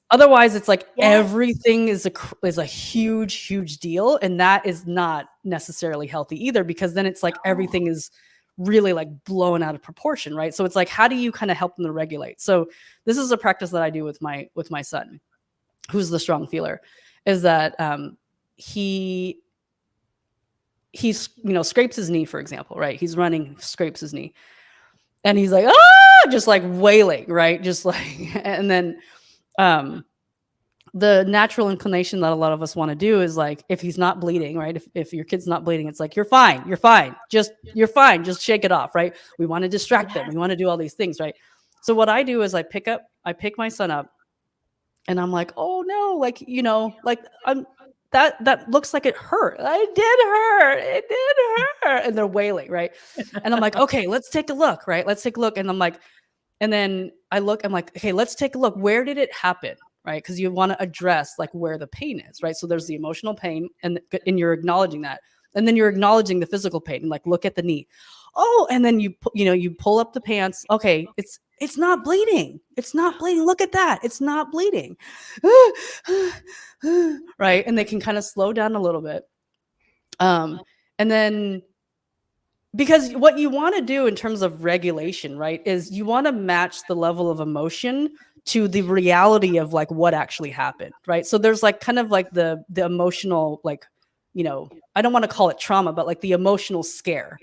otherwise, it's like everything is a huge deal, and that is not necessarily healthy either. Because then it's like everything is really like blown out of proportion, right? So it's like, how do you kind of help them to regulate? So this is a practice that I do with my son, who's the strong feeler, is that he's scrapes his knee, for example, right? He's running, scrapes his knee, and he's like, ah, just like wailing, right? Just like, and then the natural inclination that a lot of us want to do is like, if he's not bleeding, right? If your kid's not bleeding, it's like, you're fine, you're fine, you're fine, just shake it off, right? We want to distract them, we want to do all these things, right? So what I do is I pick my son up, and I'm like, oh no, like, like that looks like it hurt. It did hurt. And they're wailing, right? And I'm like, okay, let's take a look, right? Let's take a look. And I'm like, and then I look, I'm like, okay, let's take a look. Where did it happen? Right? Because you want to address like where the pain is, right? So there's the emotional pain, and you're acknowledging that. And then you're acknowledging the physical pain, and like, look at the knee. Oh, and then you pull up the pants. Okay, it's not bleeding. It's not bleeding. Look at that. It's not bleeding. Right? And they can kind of slow down a little bit. And then, because what you want to do in terms of regulation, right, is you want to match the level of emotion to the reality of like what actually happened, right? So there's like kind of like the emotional, like, I don't want to call it trauma, but like the emotional scare,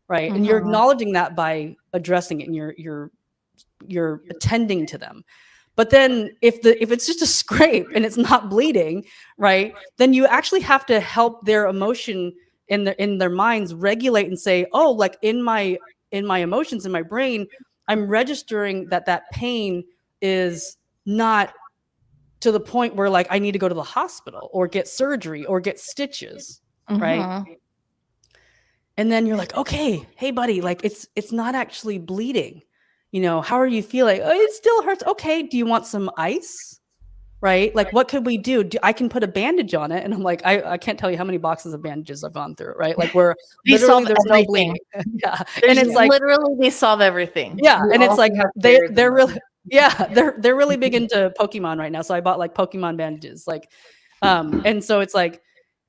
right? And you're acknowledging that by addressing it, and you're attending to them. But then if it's just a scrape and it's not bleeding, right, then you actually have to help their emotion in their minds regulate and say, oh, like in my emotions, in my brain, I'm registering that pain is not to the point where like I need to go to the hospital or get surgery or get stitches, right? And then you're like, okay, hey buddy, like it's not actually bleeding. How are you feeling? Oh, it still hurts. Okay, do you want some ice? Right? Like, what could we do? I can put a bandage on it. And I'm like, I can't tell you how many boxes of bandages I've gone through, right? Like, where literally there's no bleeding. Yeah. And it's like, literally they solve everything. Yeah. And it's like they're really, yeah, they're really big into Pokemon right now. So I bought like Pokemon bandages. Like, and so it's like,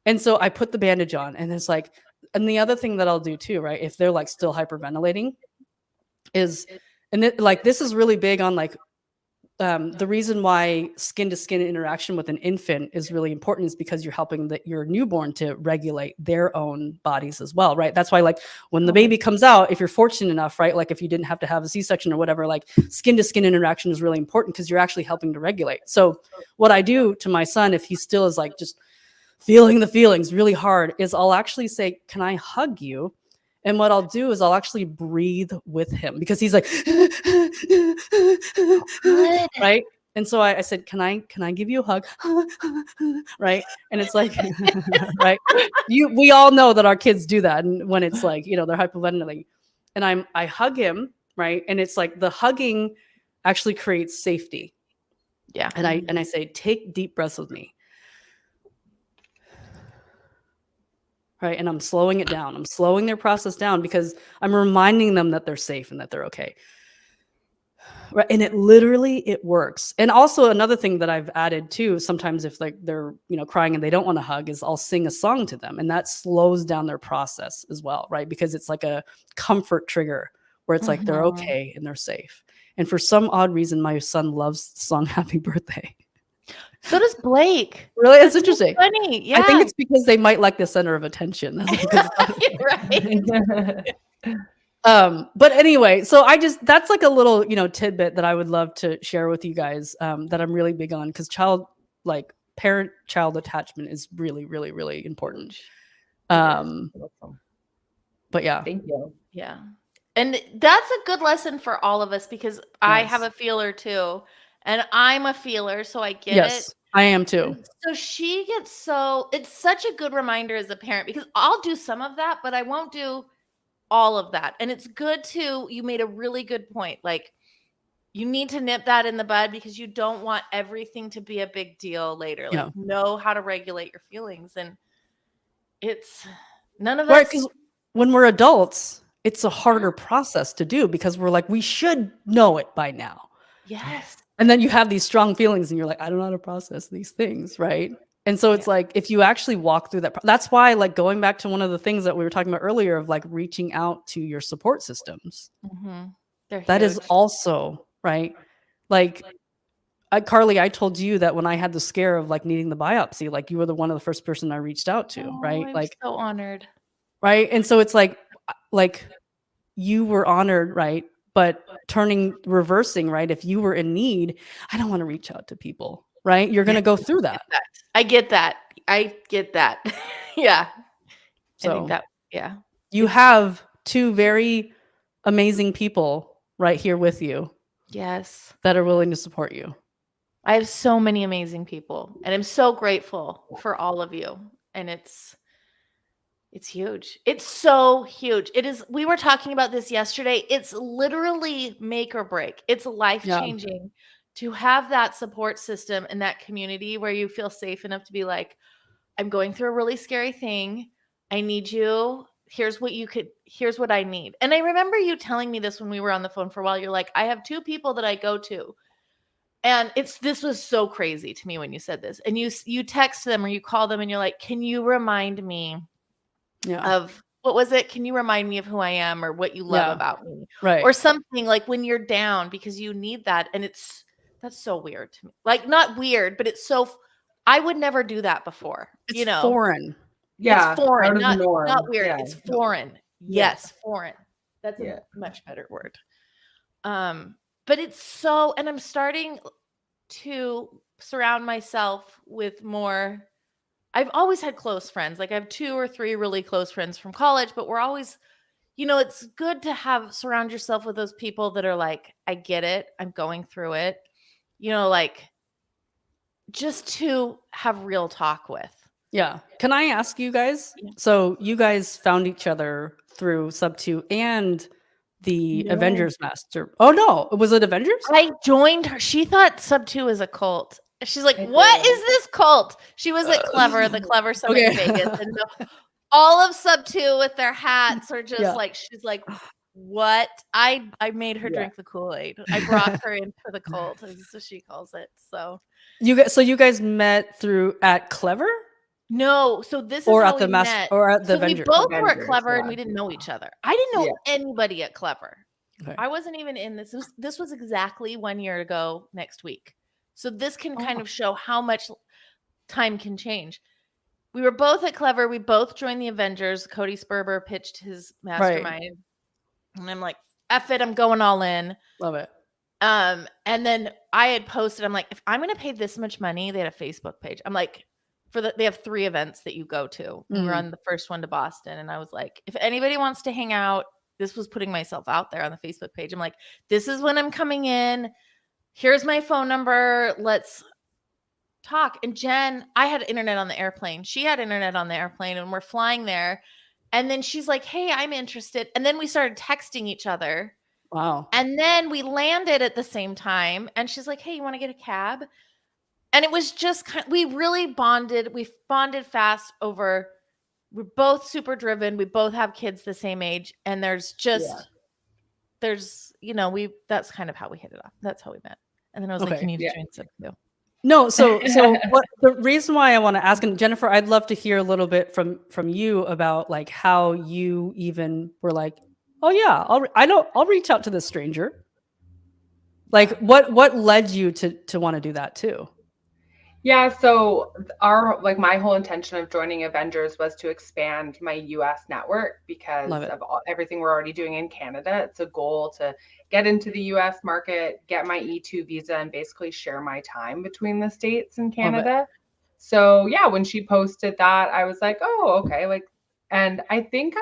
and so I put the bandage on, and it's like, and the other thing that I'll do too, right? If they're like still hyperventilating is, and this is really big on like, the reason why skin to skin interaction with an infant is really important is because you're helping your newborn to regulate their own bodies as well, right? That's why like when the baby comes out, if you're fortunate enough, right? Like if you didn't have to have a C-section or whatever, like skin to skin interaction is really important because you're actually helping to regulate. So what I do to my son, if he still is like just feeling the feelings really hard, is I'll actually say, can I hug you? And what I'll do is I'll actually breathe with him, because he's like, right? And so I said, can I give you a hug? Right? And it's like, right? We all know that our kids do that. And when it's like, they're hyperventilating, and I hug him, right? And it's like the hugging actually creates safety. Yeah. And I say, take deep breaths with me. Right. And I'm slowing it down. I'm slowing their process down because I'm reminding them that they're safe and that they're okay. Right. And it works. And also another thing that I've added too, sometimes if like they're, crying and they don't want to hug, is I'll sing a song to them, and that slows down their process as well. Right. Because it's like a comfort trigger where it's like they're okay and they're safe. And for some odd reason, my son loves the song Happy Birthday. So does Blake. Really? That's interesting. So funny. Yeah. I think it's because they might like the center of attention. Right. But anyway, so that's like a little, tidbit that I would love to share with you guys, that I'm really big on, because parent-child attachment is really, really, really important. But yeah. Thank you. Yeah. And that's a good lesson for all of us, because I have a feeler too. And I'm a feeler, so I get it. Yes, I am too. So she gets it's such a good reminder as a parent, because I'll do some of that, but I won't do all of that. And it's good you made a really good point. Like, you need to nip that in the bud, because you don't want everything to be a big deal later. Like, know how to regulate your feelings. And it's none of us. When we're adults, it's a harder process to do, because we're like, we should know it by now. Yes. And then you have these strong feelings and you're like, I don't know how to process these things, right? And so it's like, if you actually walk through that, that's why, like, going back to one of the things that we were talking about earlier of like reaching out to your support systems, They're that is huge. also right. Like, Carly, I told you that when I had the scare of like needing the biopsy, like you were one of the first person I reached out to, Oh, right? I'm Like, so honored. right. And so it's like you were honored, right? But reversing, right? If you were in need, I don't want to reach out to people, right? You're going to go through that. I get that. Yeah. So I think that, yeah. you have two very amazing people right here with you Yes. that are willing to support you. I have so many amazing people, and I'm so grateful for all of you. And it's huge. It's so huge. It is. We were talking about this yesterday. It's literally make or break. It's life changing to have that support system and that community where you feel safe enough to be like, I'm going through a really scary thing. I need you. Here's what I need. And I remember you telling me this when we were on the phone for a while. You're like, I have two people that I go to. And this was so crazy to me when you said this. And you text them or you call them and you're like, can you remind me of what was it? Can you remind me of who I am or what you love about me? Right. Or something like when you're down because you need that. And that's so weird to me. Like, not weird, but it's so, I would never do that before. It's foreign. Yeah. It's foreign, out of the norm. not weird. Yeah. It's foreign. Yes, foreign. That's a much better word. But it's so, and I'm starting to surround myself with more. I've always had close friends. Like, I have 2 or 3 really close friends from college, but we're always, it's good to surround yourself with those people that are like, I get it. I'm going through it. Like, just to have real talk with. Yeah. Can I ask you guys? So you guys found each other through Sub 2 and the Avengers Master. Oh no, was it Avengers? I joined her. She thought Sub 2 was a cult. She's like, what is this cult? She was at the Clever Summit in Vegas. And all of Sub 2 with their hats are just like, she's like, what? I made her drink the Kool-Aid. I brought her into the cult, as she calls it. So you guys met at Clever? No, so this is or how at the we Master met. or at the So Avengers. we both were at Clever and we didn't know each other. I didn't know anybody at Clever. Okay. I wasn't even in this. This was exactly 1 year ago next week. So this can kind of show how much time can change. We were both at Clever. We both joined the Avengers. Cody Sperber pitched his mastermind. And I'm like, F it, I'm going all in. Love it. And then I had posted, I'm like, if I'm going to pay this much money, they had a Facebook page. I'm like, they have 3 events that you go to. We were on the first one to Boston. And I was like, if anybody wants to hang out, this was putting myself out there on the Facebook page. I'm like, this is when I'm coming in. Here's my phone number. Let's talk. And Jen, I had internet on the airplane. She had internet on the airplane and we're flying there. And then she's like, hey, I'm interested. And then we started texting each other. Wow. And then we landed at the same time. And she's like, hey, you want to get a cab? And it was just we really bonded. We bonded fast over. We're both super driven. We both have kids the same age. And that's kind of how we hit it off. That's how we met. And then I was like, you need to join Sub 2. No, so the reason why I want to ask, and Jennifer, I'd love to hear a little bit from you about like how you even were like, oh yeah, I'll reach out to this stranger. Like what led you to want to do that too? Yeah, so my whole intention of joining Avengers was to expand my US network because of everything we're already doing in Canada. It's a goal to get into the US market, get my E2 visa, and basically share my time between the States and Canada. So yeah, when she posted that, I was like, oh, okay. And I think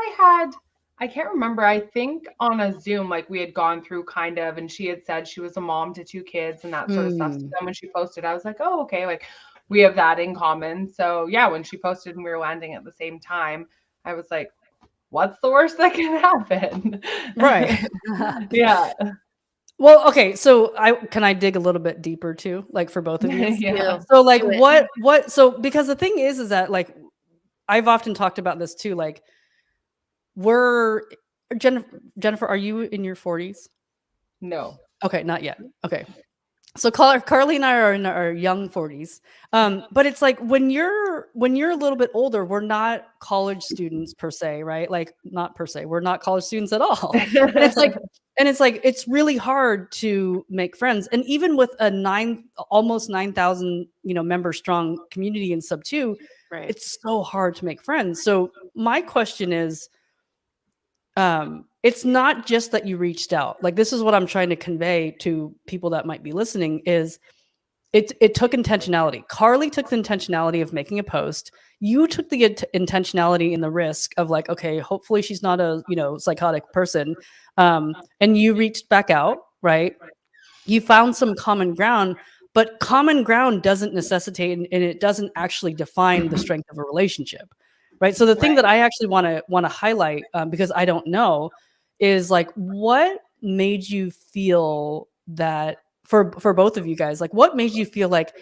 I can't remember. I think on a Zoom, we had gone through kind of, and she had said she was a mom to 2 kids and that sort of stuff. So then when she posted, I was like, oh, okay. We have that in common. So yeah, when she posted and we were landing at the same time, I was like, what's the worst that can happen? Right. Yeah. Well, okay. So can I dig a little bit deeper too, for both of you? Yeah. So so because the thing is that I've often talked about this too, Jennifer, are you in your 40s? No. Okay, not yet. Okay. So Carly and I are in our young 40s. But it's like when you're a little bit older, we're not college students per se, right? Like not per se, we're not college students at all. And it's like it's really hard to make friends. And even with a almost 9,000, member strong community in sub 2, Right. it's so hard to make friends. So my question is, it's not just that you reached out. Like, this is what I'm trying to convey to people that might be listening is it took intentionality. Carly took the intentionality of making a post. You took the intentionality and the risk of like, okay, hopefully she's not a, psychotic person. And you reached back out, right? You found some common ground, but common ground doesn't necessitate and it doesn't actually define the strength of a relationship. Right. So the thing that I actually want to highlight, because I don't know, is like, what made you feel that for both of you guys, like what made you feel like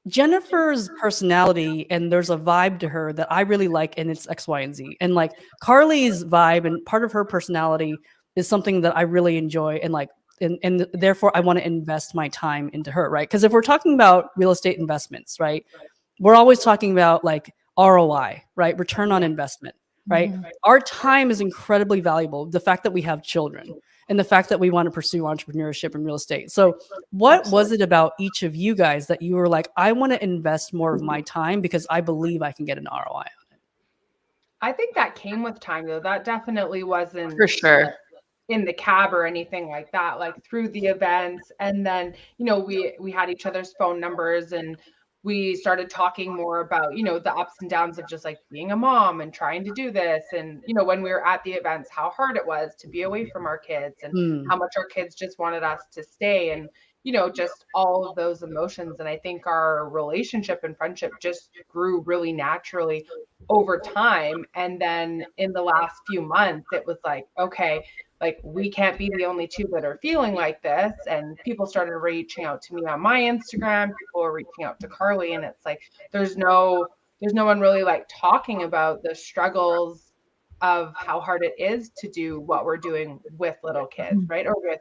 Jennifer's personality and there's a vibe to her that I really like and it's X, Y, and Z. And like Carly's vibe and part of her personality is something that I really enjoy and like, and therefore I want to invest my time into her. Right. Because if we're talking about real estate investments, right, we're always talking about like ROI, right? Return on investment, right? Mm-hmm. Our time is incredibly valuable. The fact that we have children and the fact that we want to pursue entrepreneurship and real estate. So what was it about each of you guys that you were like, I want to invest more of my time because I believe I can get an ROI on it? I think that came with time though. That definitely wasn't For sure. in the cab or anything like that, like through the events. And then, we had each other's phone numbers and we started talking more about, the ups and downs of just like being a mom and trying to do this. And, when we were at the events, how hard it was to be away from our kids and how much our kids just wanted us to stay and, just all of those emotions. And I think our relationship and friendship just grew really naturally over time. And then in the last few months, it was like, okay, like we can't be the only two that are feeling like this. And people started reaching out to me on my Instagram. People were reaching out to Carly, and it's like there's no one really like talking about the struggles of how hard it is to do what we're doing with little kids, right? Or with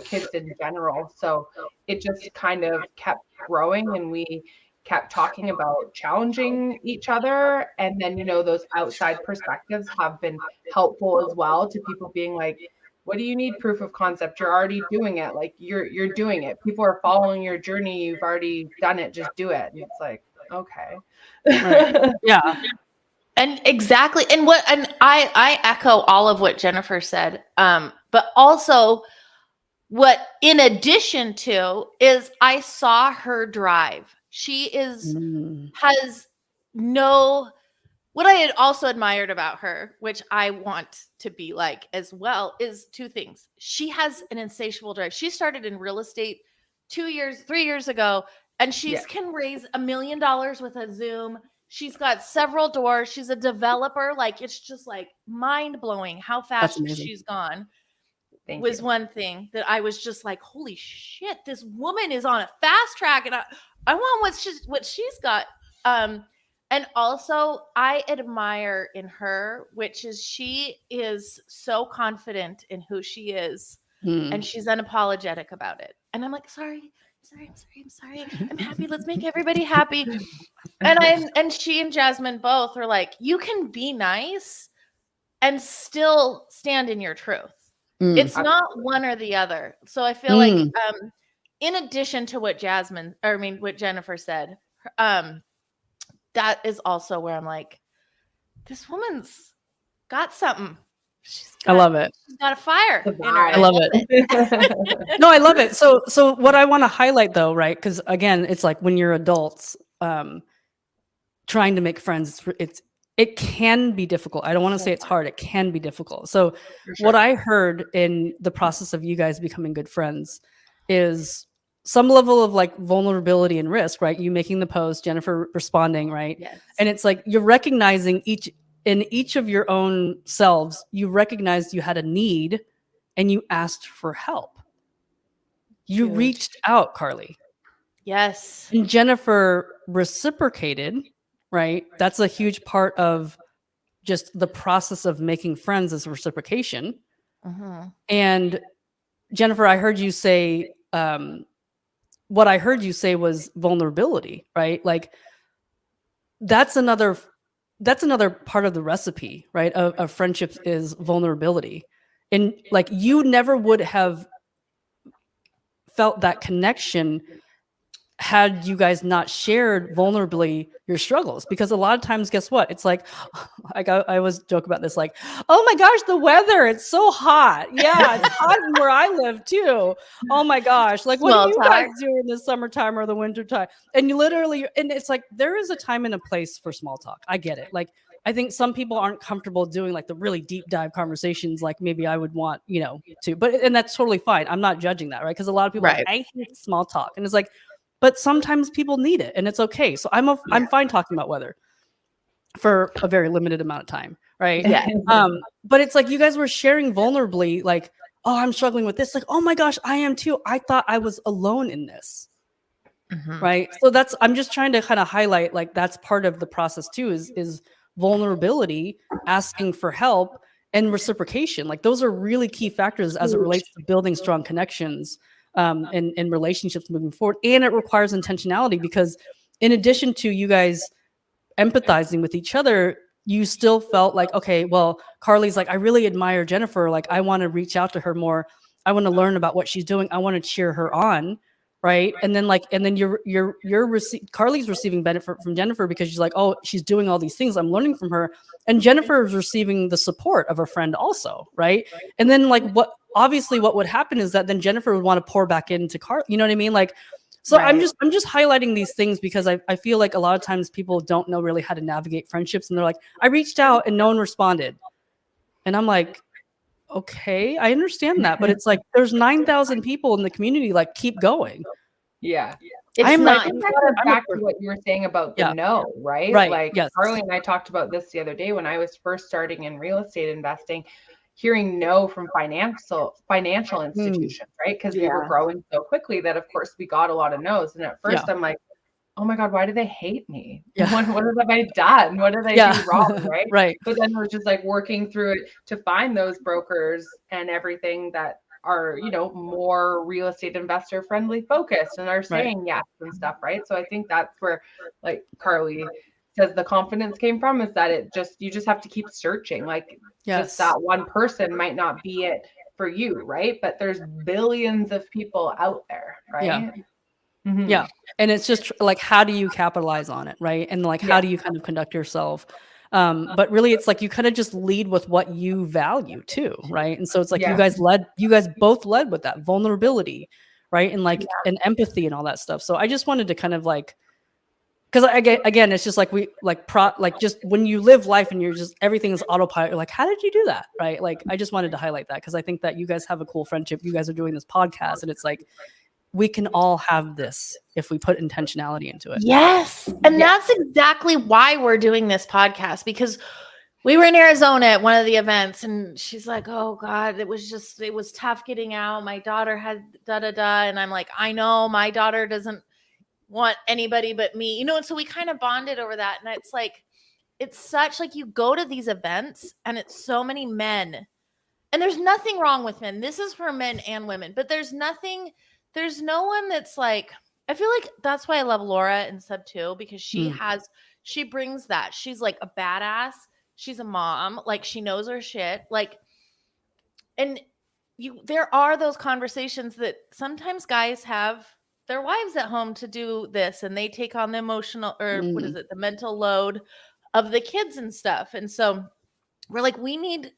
kids in general. So it just kind of kept growing, and we kept talking about challenging each other. And then, those outside perspectives have been helpful as well to people being like, what do you need proof of concept? You're already doing it. Like you're doing it. People are following your journey. You've already done it. Just do it. And it's like, okay. Right. Yeah. And exactly. And I echo all of what Jennifer said. But also what in addition to is I saw her drive. She has what I had also admired about her, which I want to be like as well, is two things. She has an insatiable drive. She started in real estate 3 years ago, and she can raise $1 million with a Zoom. She's got several doors. She's a developer. Like, it's just like mind blowing how fast she's gone. Was one thing that I was just like, holy shit, this woman is on a fast track, and I want what she's got. And also I admire in her, which is she is so confident in who she is, and she's unapologetic about it. And I'm like, sorry. I'm happy. Let's make everybody happy. And she and Jasmine both are like, you can be nice and still stand in your truth. It's not one or the other. So I feel like, in addition to what Jennifer said, that is also where I'm like, this woman's got something. I love it. She's got a fire in her. I love it. No, I love it. So what I want to highlight though, right? Because again, it's like when you're adults, trying to make friends, it can be difficult. I don't want to say it's hard. It can be difficult. So what I heard in the process of you guys becoming good friends is some level of like vulnerability and risk, right? You making the post, Jennifer responding, right? Yes. And it's like you're recognizing each of your own selves, you recognized you had a need and you asked for help. You reached out, Carly. Yes. And Jennifer reciprocated, right? That's a huge part of just the process of making friends is reciprocation. And Jennifer, I heard you say, what I heard you say was vulnerability, right? Like that's another part of the recipe, right? Of friendships is vulnerability. And like you never would have felt that connection had you guys not shared vulnerably your struggles, because a lot of times, guess what, it's like I always joke about this, like, oh my gosh, the weather, it's so hot. Yeah, it's hot where I live too. Oh my gosh, like what do you guys do in the summertime or the wintertime? And you literally, and it's like there is a time and a place for small talk. I get it. Like I think some people aren't comfortable doing like the really deep dive conversations like maybe I would want, to, but and that's totally fine. I'm not judging that, right? Because a lot of people are like, I hate small talk, and it's like, but sometimes people need it, and it's okay. So I'm fine talking about weather for a very limited amount of time, right? Yeah. But it's like you guys were sharing vulnerably, like, oh, I'm struggling with this. Like, oh my gosh, I am too. I thought I was alone in this, right? So I'm just trying to kind of highlight, like, that's part of the process too, is vulnerability, asking for help, and reciprocation. Like those are really key factors as it relates to building strong connections. And relationships moving forward. And it requires intentionality, because in addition to you guys empathizing with each other, you still felt like, okay, well, Carly's like, I really admire Jennifer. Like, I want to reach out to her more. I want to learn about what she's doing. I want to cheer her on. Right. And then Carly's receiving benefit from Jennifer because she's like, oh, she's doing all these things. I'm learning from her. And Jennifer is receiving the support of a friend also. Right. And then like what would happen is that then Jennifer would want to pour back into Carly. You know what I mean? Like, so I'm just highlighting these things because I feel like a lot of times people don't know really how to navigate friendships. And they're like, I reached out and no one responded. And I'm like, okay, I understand that, but it's like there's 9,000 people in the community. Like, keep going. Yeah. I'm back to what you were saying about the no, right? Right. Like yes. Carly and I talked about this the other day when I was first starting in real estate investing, hearing no from financial institutions, right? Because we were growing so quickly that of course we got a lot of no's. And at first I'm like, oh my God, why do they hate me? What have I done? What did I do wrong? Right. Right. But then it was just like working through it to find those brokers and everything that are, more real estate investor friendly focused and are saying yes and stuff. Right. So I think that's where, like Carly says, the confidence came from, is that you just have to keep searching. Like just that one person might not be it for you. Right. But there's billions of people out there. Right. Yeah. Mm-hmm. Yeah. And it's just like, how do you capitalize on it? Right. And like, how do you kind of conduct yourself? But really it's like, you kind of just lead with what you value too. Right. And so it's like, you guys both led with that vulnerability, right. And like, and empathy and all that stuff. So I just wanted to kind of like, because again, it's just like just when you live life and you're just, everything is autopilot, you're like, how did you do that? Right. Like, I just wanted to highlight that because I think that you guys have a cool friendship. You guys are doing this podcast and it's like, we can all have this if we put intentionality into it. Yes. And that's exactly why we're doing this podcast, because we were in Arizona at one of the events and she's like, oh God, it was tough getting out. My daughter had da-da-da. And I'm like, I know my daughter doesn't want anybody but me, and so we kind of bonded over that. And it's like, it's such like, you go to these events and it's so many men, and there's nothing wrong with men. This is for men and women, but there's no one that's like, I feel like that's why I love Laura in Sub 2, because she brings that. She's like a badass. She's a mom. Like, she knows her shit. Like, and there are those conversations that sometimes guys have their wives at home to do this, and they take on the emotional, or what is it, the mental load of the kids and stuff. And so we're like, we need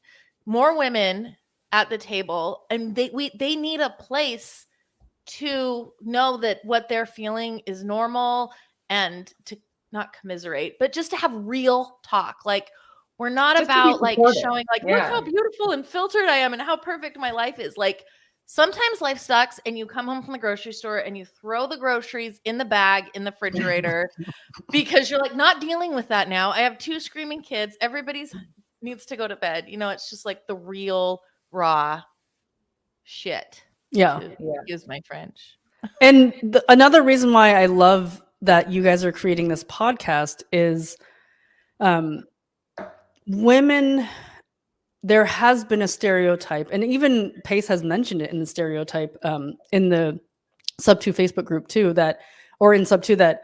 more women at the table, and they need a place to know that what they're feeling is normal, and to not commiserate, but just to have real talk. Like, we're not just about like showing like, look how beautiful and filtered I am and how perfect my life is. Like, sometimes life sucks and you come home from the grocery store and you throw the groceries in the bag in the refrigerator because you're like, not dealing with that now. I have 2 screaming kids. Everybody needs to go to bed. It's just like the real raw shit. Yeah. Use my French. And another reason why I love that you guys are creating this podcast is women, there has been a stereotype, and even Pace has mentioned it in the stereotype in the sub 2 Facebook group too, that, or in sub 2, that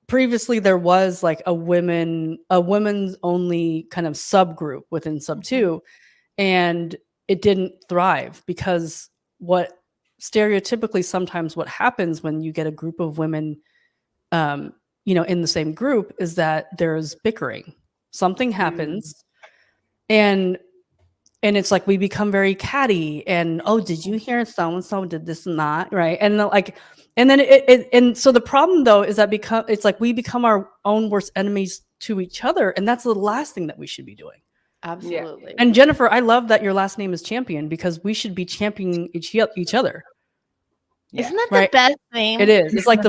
previously there was like a women's only kind of subgroup within sub 2, and it didn't thrive because what stereotypically sometimes what happens when you get a group of women in the same group is that there's bickering. Something happens, and it's like we become very catty, and oh, did you hear so and so did this and that, right? And and then and so the problem though is that it's like we become our own worst enemies to each other, and that's the last thing that we should be doing. Absolutely. Yeah. And Jennifer, I love that your last name is Champion, because we should be championing each other. Yeah. Isn't that the best name? It is. It's like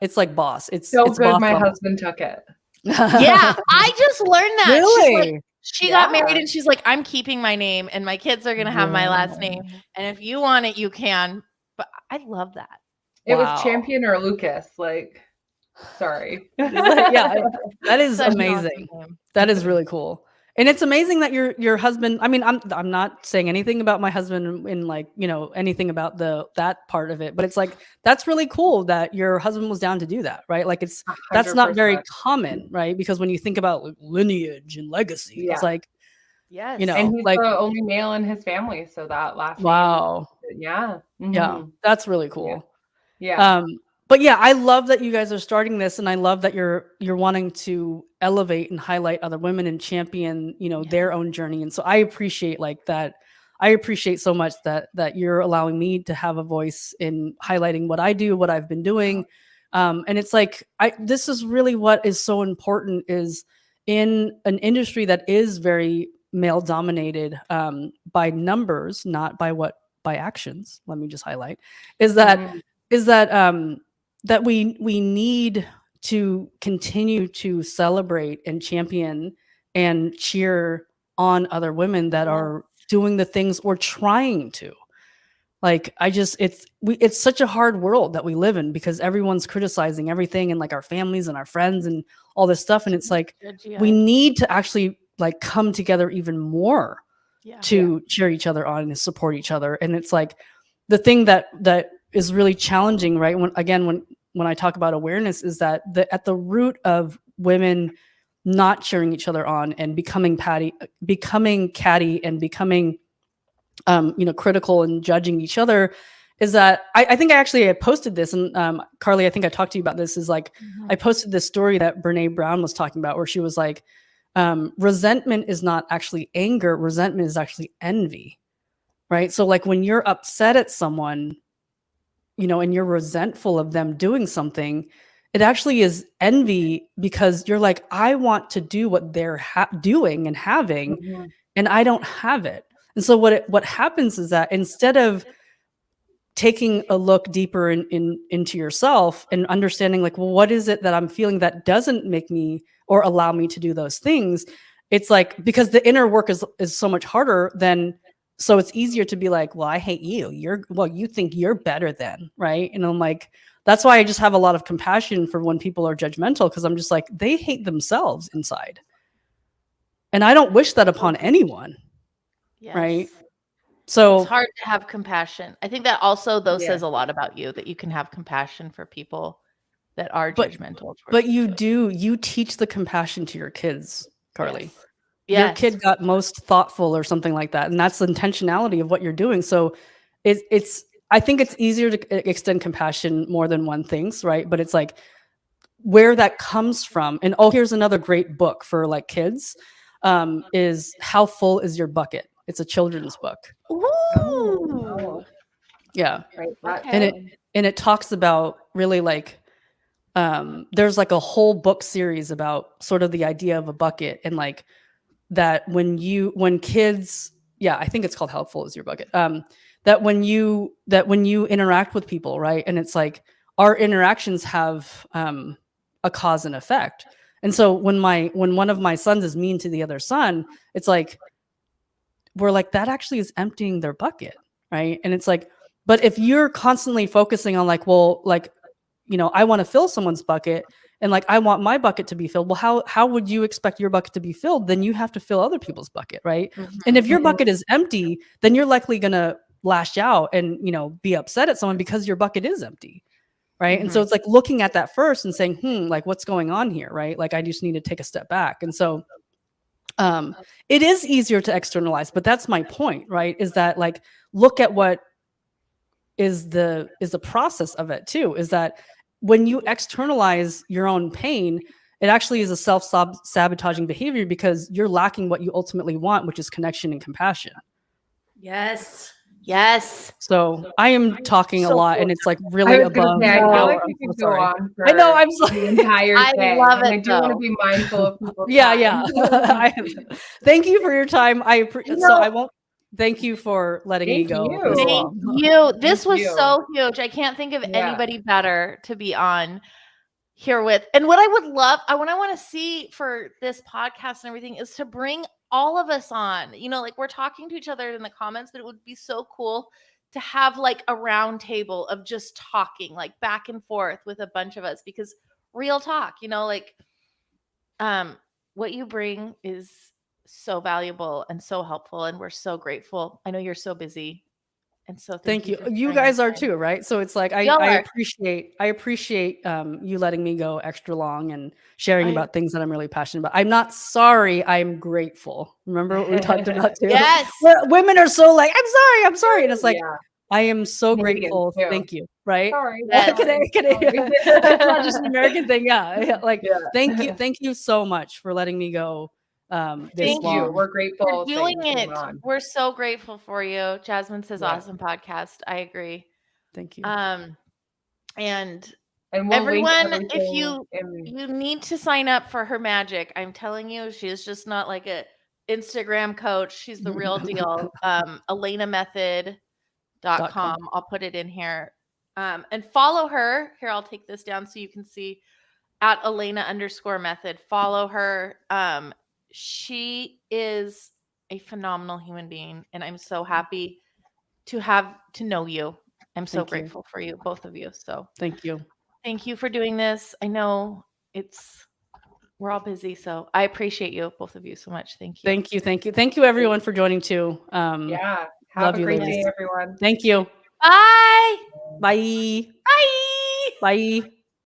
it's like boss. It's So it's good boss my level. husband took it. Yeah, I just learned that. Really? She's like, she got married and she's like, I'm keeping my name and my kids are going to have my last name. And if you want it, you can. But I love that. It Wow. was Champion or Lucas. Like, sorry. Yeah, that is Such an amazing. awesome name. That is really cool. And it's amazing that your husband, I mean, I'm not saying anything about my husband in like, anything about that part of it, but it's like, that's really cool that your husband was down to do that, right? Like that's not very 100%. common, right? Because when you think about like, lineage and legacy, it's like, Yes. And he's like, the only male in his family, so that last wow. name, yeah. Yeah, that's really cool. Yeah. But yeah, I love that you guys are starting this, and I love that you're wanting to elevate and highlight other women and champion, their own journey. And so I appreciate like that. I appreciate so much that you're allowing me to have a voice in highlighting what I do, what I've been doing. And it's like this is really what is so important, is in an industry that is very male dominated by numbers, not by actions. Let me just highlight is that that we need to continue to celebrate and champion and cheer on other women that are doing the things or trying to. Like it's such a hard world that we live in, because everyone's criticizing everything, and like our families and our friends and all this stuff, and it's like we need to actually like come together even more to cheer each other on and support each other. And it's like the thing that is really challenging, right? When I talk about awareness, is that at the root of women not cheering each other on and becoming catty and becoming critical and judging each other, is that I think I posted this, and Carly, I think I talked to you about this, is like I posted this story that Brene Brown was talking about, where she was like, resentment is not actually anger, resentment is actually envy, right? So like when you're upset at someone, and you're resentful of them doing something, it actually is envy, because you're like, I want to do what they're doing and having, and I don't have it. And so what happens is that instead of taking a look deeper into yourself and understanding like, well, what is it that I'm feeling that doesn't make me or allow me to do those things? It's like, because the inner work is so much harder than, so it's easier to be like, well, I hate you. You think you're better than, right? And I'm like, that's why I just have a lot of compassion for when people are judgmental, because I'm just like, they hate themselves inside. And I don't wish that upon anyone. Yes. Right. So it's hard to have compassion. I think that also though says a lot about you, that you can have compassion for people that are judgmental. But you teach the compassion to your kids, Carly. Yes. Your kid got most thoughtful or something like that. And that's the intentionality of what you're doing. So I think it's easier to extend compassion more than one thinks, right? But it's like where that comes from. And here's another great book for like kids, is How Full Is Your Bucket? It's a children's book. Ooh. Yeah. Okay. And it talks about really like, there's like a whole book series about sort of the idea of a bucket, and like that when kids, I think it's called How Full Is Your Bucket? That when you interact with people, right? And it's like our interactions have a cause and effect. And so when one of my sons is mean to the other son, it's like, we're like, that actually is emptying their bucket, right? And it's like, but if you're constantly focusing on like, well, like, I want to fill someone's bucket, and like, I want my bucket to be filled. Well, how would you expect your bucket to be filled? Then you have to fill other people's bucket, right? And if your bucket is empty, then you're likely gonna lash out and, you know, be upset at someone because your bucket is empty. Right. And so it's like looking at that first and saying, like, what's going on here? Right. Like, I just need to take a step back. And so it is easier to externalize, but that's my point, right? Is that, like, look at what is the process of it too, is that when you externalize your own pain, it actually is a self-sabotaging behavior because you're lacking what you ultimately want, which is connection and compassion. Yes. Yes. So I am talking a lot, and it's like really I was gonna above. say, I feel like I'm we so could go sorry. on for I know. I'm the sorry. entire I day. love and it, I do want to though. be mindful of people's Yeah. time. Thank you for your time. You So know- I won't. Thank you for letting me Thank go. you. this Thank long. you. This Thank was you. so huge. I can't think of Yeah. anybody better to be on here with. And what I would love, what I want to see for this podcast and everything is to bring all of us on. You know, like, we're talking to each other in the comments, but it would be so cool to have like a round table of just talking, like, back and forth with a bunch of us, because real talk, you know, like, what you bring is so valuable and so helpful, and we're so grateful. I know you're so busy, and so Thank you. for You sharing guys your are time. too, right? So it's like Y'all I are. appreciate you letting me go extra long and sharing I- about things that I'm really passionate about. I'm not sorry. I'm grateful. Remember what we talked about too? Yes. Women are so like, I'm sorry, and it's like, Yeah. I am so Canadian, grateful. too. Thank you. Right? Sorry. Yes. Sorry. It's not just an American thing. Yeah. Like, Yeah. thank you so much for letting me go. This Thank long. you. We're grateful for that doing you it. came on. We're so grateful for you. Jasmine says, Yeah. awesome podcast. I agree. Thank you. And And we'll link everyone, if everything you need to sign up for her magic, I'm telling you, she is just not like a Instagram coach. She's the real deal. ElenaMethod.com. I'll put it in here. And follow her. Here, I'll take this down so you can see at Elena_method. Follow her. She is a phenomenal human being, and I'm so happy to know you. I'm so grateful for you, both of you. So Thank you. thank you for doing this. I know we're all busy, so I appreciate you, both of you, so much. Thank you. Thank you everyone for joining too. Yeah. Have love a you, great ladies. day, everyone. Thank you. Bye. Bye. Bye. Bye.